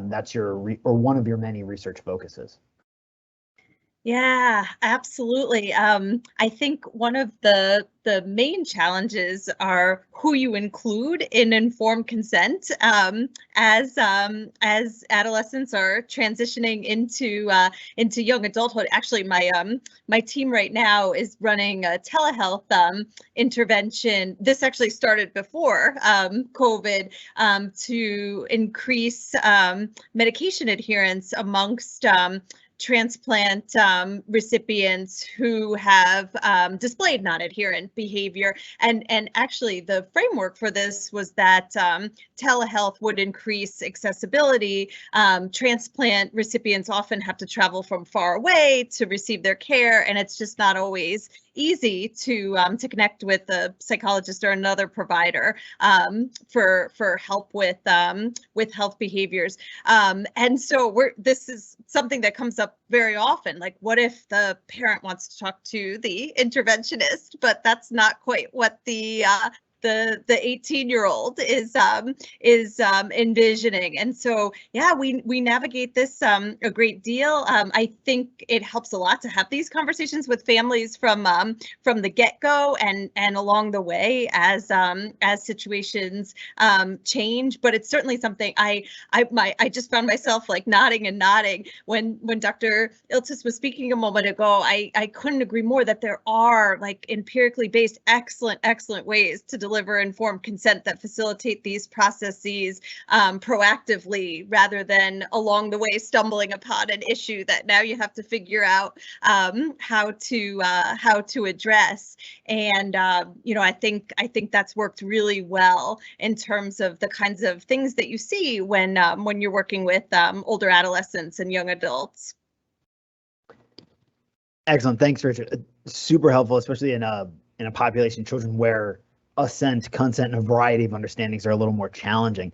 that's your one of your many research focuses. Yeah, absolutely. I think one of the main challenges are who you include in informed consent as adolescents are transitioning into young adulthood. Actually, my team right now is running a telehealth intervention. This actually started before COVID to increase medication adherence amongst transplant recipients who have displayed non-adherent behavior. And actually, the framework for this was that telehealth would increase accessibility. Transplant recipients often have to travel from far away to receive their care, and it's just not always easy to connect with a psychologist or another provider for help with health behaviors. And so this is something that comes up very often. Like, what if the parent wants to talk to the interventionist, but that's not quite what the 18-year-old is envisioning. And so, yeah, we navigate this a great deal. I think it helps a lot to have these conversations with families from the get-go and along the way as situations change. But it's certainly something I just found myself like nodding when Dr. Iltis was speaking a moment ago. I couldn't agree more that there are like empirically based excellent ways to deliver informed consent that facilitate these processes proactively, rather than along the way stumbling upon an issue that now you have to figure out how to address. And I think that's worked really well in terms of the kinds of things that you see when you're working with older adolescents and young adults. Excellent, thanks, Richard. Super helpful, especially in a population of children where assent, consent, and a variety of understandings are a little more challenging.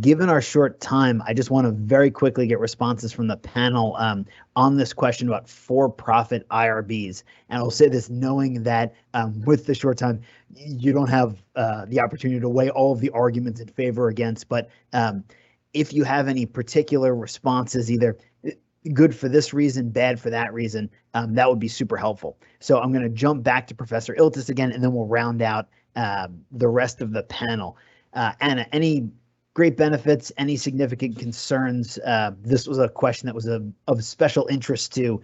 Given our short time, I just want to very quickly get responses from the panel on this question about for-profit IRBs. And I'll say this knowing that with the short time, you don't have the opportunity to weigh all of the arguments in favor or against, but if you have any particular responses, either good for this reason, bad for that reason, that would be super helpful. So I'm going to jump back to Professor Iltis again, and then we'll round out the rest of the panel. Ana, any great benefits, any significant concerns? This was a question that was of special interest to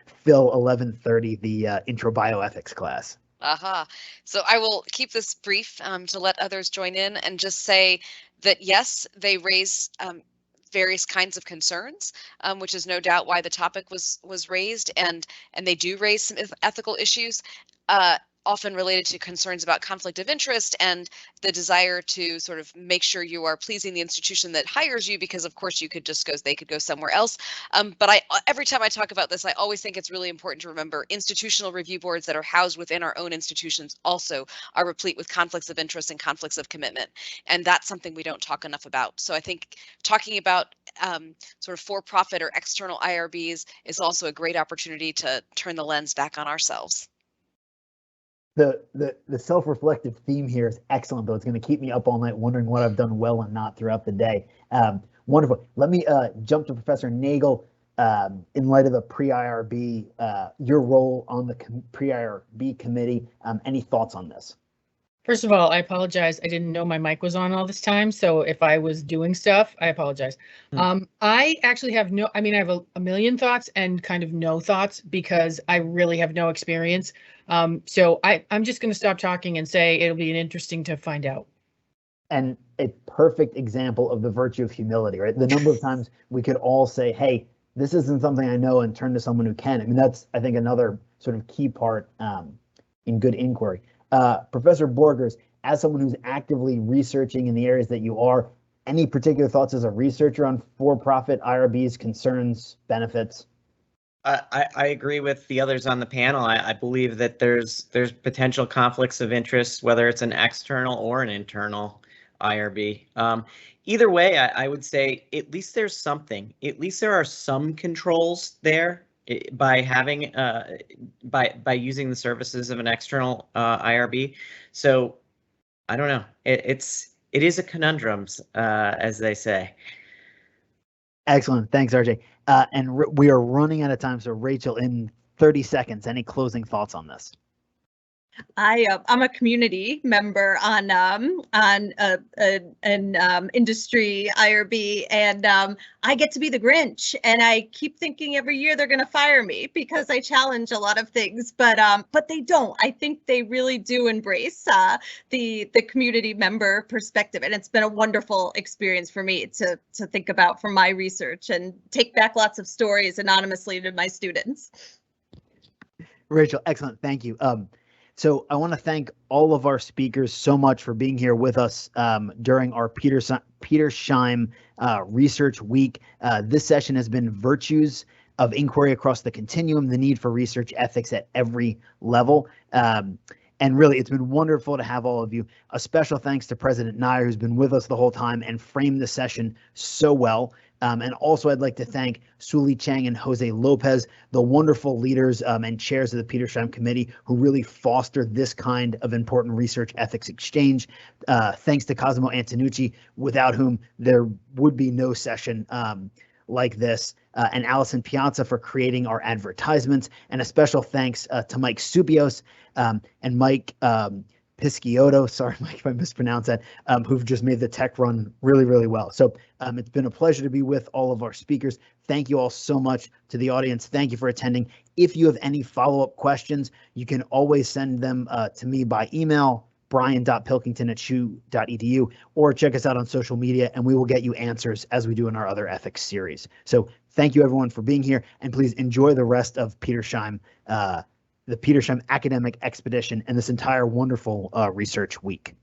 Phil 1130, the intro bioethics class. So I will keep this brief to let others join in and just say that, yes, they raise various kinds of concerns, which is no doubt why the topic was raised, and they do raise some ethical issues, often related to concerns about conflict of interest and the desire to sort of make sure you are pleasing the institution that hires you, because of course they could go somewhere else. But every time I talk about this, I always think it's really important to remember institutional review boards that are housed within our own institutions also are replete with conflicts of interest and conflicts of commitment. And that's something we don't talk enough about. So I think talking about sort of for-profit or external IRBs is also a great opportunity to turn the lens back on ourselves. The self-reflective theme here is excellent, though. It's going to keep me up all night wondering what I've done well and not throughout the day. Wonderful. Let me jump to Professor Nagle. In light of the pre-IRB, your role on the pre-IRB committee, any thoughts on this? First of all, I apologize. I didn't know my mic was on all this time, so if I was doing stuff, I apologize. I actually have I have a million thoughts and kind of no thoughts because I really have no experience. So I'm just going to stop talking and say it'll be interesting to find out. And a perfect example of the virtue of humility, right? The number of times we could all say, hey, this isn't something I know, and turn to someone who can. I mean, that's, I think, another sort of key part in good inquiry. Professor Boergers, as someone who's actively researching in the areas that you are, any particular thoughts as a researcher on for-profit IRBs, concerns, benefits? I agree with the others on the panel. I believe that there's potential conflicts of interest, whether it's an external or an internal IRB. Either way, I would say at least there's something. At least there are some controls there by having by using the services of an external IRB. So I don't know. It is a conundrum, as they say. Excellent. Thanks, RJ. And we are running out of time. So Rachel, in 30 seconds, any closing thoughts on this? I'm a community member on an industry IRB, and I get to be the Grinch, and I keep thinking every year they're going to fire me because I challenge a lot of things, but they don't. I think they really do embrace the community member perspective, and it's been a wonderful experience for me to think about from my research and take back lots of stories anonymously to my students. Rachel, excellent. Thank you. So I want to thank all of our speakers so much for being here with us during our Petersheim Research Week. This session has been Virtues of Inquiry Across the Continuum, the Need for Research Ethics at Every Level. And really, it's been wonderful to have all of you. A special thanks to President Nyre, who's been with us the whole time and framed the session so well. And also, I'd like to thank Suli Chang and Jose Lopez, the wonderful leaders and chairs of the Petersheim Committee who really fostered this kind of important research ethics exchange. Thanks to Cosimo Antonucci, without whom there would be no session like this, and Allison Piazza for creating our advertisements. And a special thanks to Mike Supios and Mike Pisciotto, sorry, Mike, if I mispronounce that, who've just made the tech run really, really well. So it's been a pleasure to be with all of our speakers. Thank you all so much. To the audience, thank you for attending. If you have any follow-up questions, you can always send them to me by email, brian.pilkington@shu.edu, or check us out on social media, and we will get you answers as we do in our other ethics series. So thank you, everyone, for being here, and please enjoy the rest of Petersheim, the Petersheim Academic Expedition, and this entire wonderful research week.